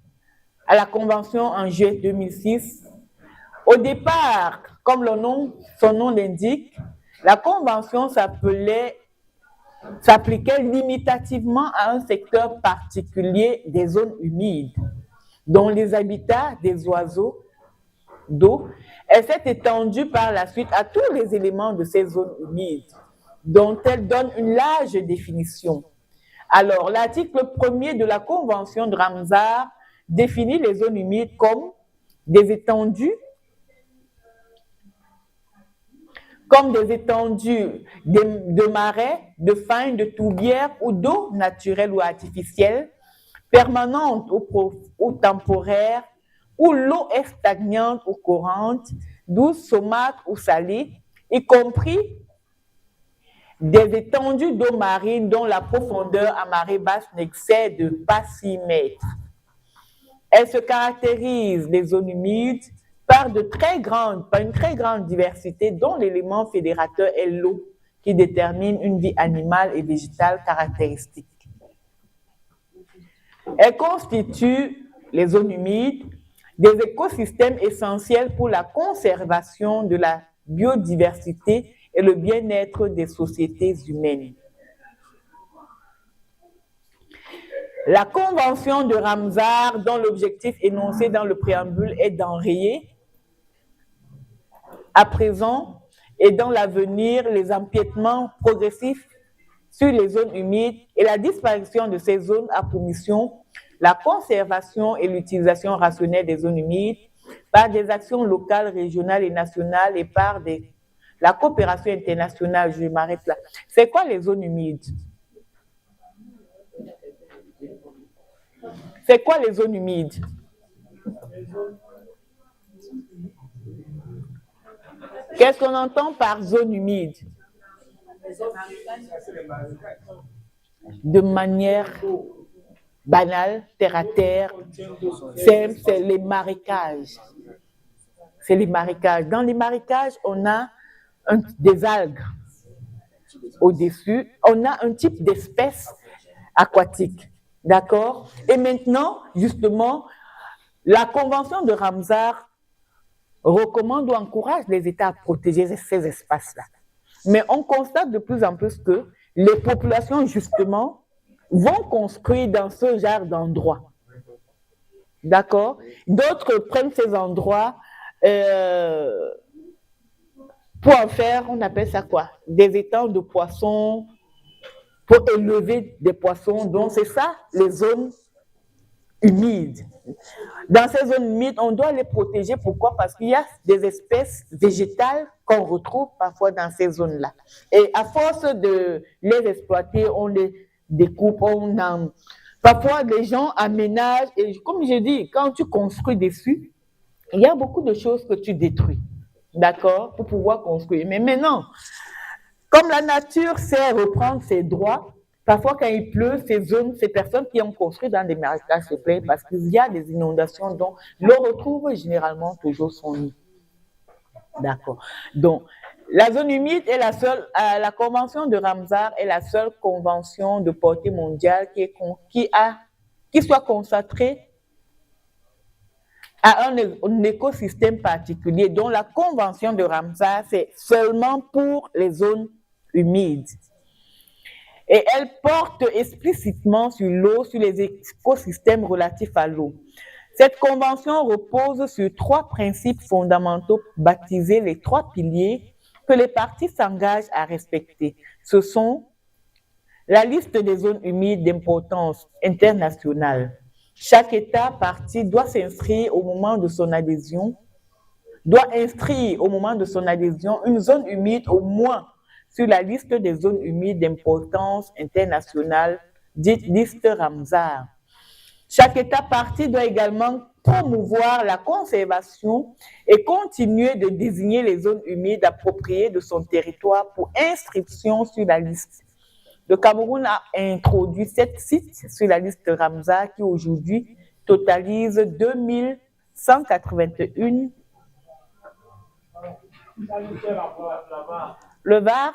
à la Convention en juillet 2006. Au départ, comme son nom l'indique, la Convention s'appliquait limitativement à un secteur particulier des zones humides, dont les habitats des oiseaux d'eau. Elle s'est étendue par la suite à tous les éléments de ces zones humides, dont elle donne une large définition. Alors, l'article 1er de la Convention de Ramsar définit les zones humides comme des étendues de marais, de fanes, de tourbières ou d'eau naturelle ou artificielle, permanente ou temporaire, où l'eau est stagnante ou courante, douce, saumâtre ou salée, y compris des étendues d'eau marine dont la profondeur à marée basse n'excède pas 6 mètres. Elles se caractérisent, les zones humides, par une très grande diversité dont l'élément fédérateur est l'eau, qui détermine une vie animale et végétale caractéristique. Elles constituent, les zones humides, des écosystèmes essentiels pour la conservation de la biodiversité et le bien-être des sociétés humaines. La Convention de Ramsar, dont l'objectif énoncé dans le préambule est d'enrayer, à présent, et dans l'avenir, les empiètements progressifs sur les zones humides et la disparition de ces zones a pour mission la conservation et l'utilisation rationnelle des zones humides par des actions locales, régionales et nationales et par la coopération internationale. Je m'arrête là. C'est quoi les zones humides? C'est quoi les zones humides? Qu'est-ce qu'on entend par zone humide? De manière banale, terre à terre, c'est les marécages. C'est les marécages. Dans les marécages, on a des algues au-dessus. On a un type d'espèce aquatique. D'accord? Et maintenant, justement, la Convention de Ramsar recommande ou encourage les États à protéger ces espaces-là. Mais on constate de plus en plus que les populations, justement, vont construire dans ce genre d'endroits. D'accord? D'autres prennent ces endroits pour en faire, on appelle ça quoi? Des étangs de poissons, pour élever des poissons. Donc, c'est ça, les zones humides. Dans ces zones humides, on doit les protéger. Pourquoi? Parce qu'il y a des espèces végétales qu'on retrouve parfois dans ces zones-là. Et à force de les exploiter, on les découpe, parfois les gens aménagent. Et comme je dis, quand tu construis dessus, il y a beaucoup de choses que tu détruis. D'accord? Pour pouvoir construire. Mais maintenant, comme la nature sait reprendre ses droits, parfois quand il pleut, ces personnes qui ont construit dans des marécages se plaignent parce qu'il y a des inondations dont l'on retrouve généralement toujours son nid. D'accord. Donc, la zone humide est la seule, la convention de Ramsar est la seule convention de portée mondiale qui soit consacrée à un écosystème particulier, dont la convention de Ramsar, c'est seulement pour les zones humides. Et elle porte explicitement sur l'eau, sur les écosystèmes relatifs à l'eau. Cette convention repose sur 3 principes fondamentaux baptisés les 3 piliers que les parties s'engagent à respecter. Ce sont la liste des zones humides d'importance internationale. Chaque État partie doit inscrire au moment de son adhésion une zone humide au moins sur la liste des zones humides d'importance internationale, dite liste Ramsar. Chaque État partie doit également promouvoir la conservation et continuer de désigner les zones humides appropriées de son territoire pour inscription sur la liste. Le Cameroun a introduit 7 sites sur la liste Ramsar qui aujourd'hui totalise 2181. Le VAR,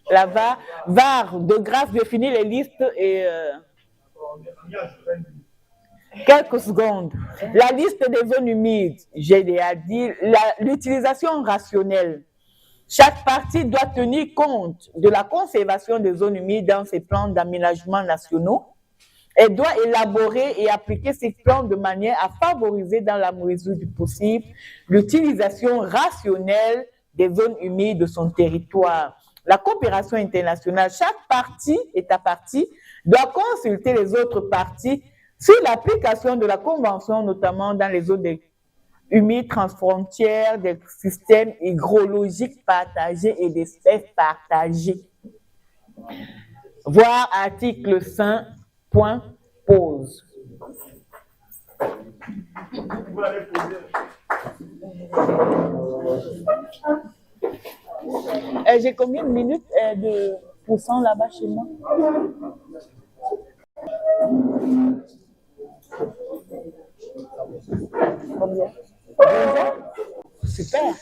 de grâce définit les listes et quelques secondes. La liste des zones humides, j'ai déjà dit, l'utilisation rationnelle. Chaque partie doit tenir compte de la conservation des zones humides dans ses plans d'aménagement nationaux. Elle doit élaborer et appliquer ces plans de manière à favoriser dans la mesure du possible l'utilisation rationnelle des zones humides de son territoire. La coopération internationale, chaque partie, État partie, doit consulter les autres parties sur l'application de la Convention, notamment dans les zones humides transfrontières, des systèmes hygrologiques partagés et d'espèces partagées. Voir article 5.pause. J'ai combien de minutes de pourcent là-bas chez moi? Combien? Super.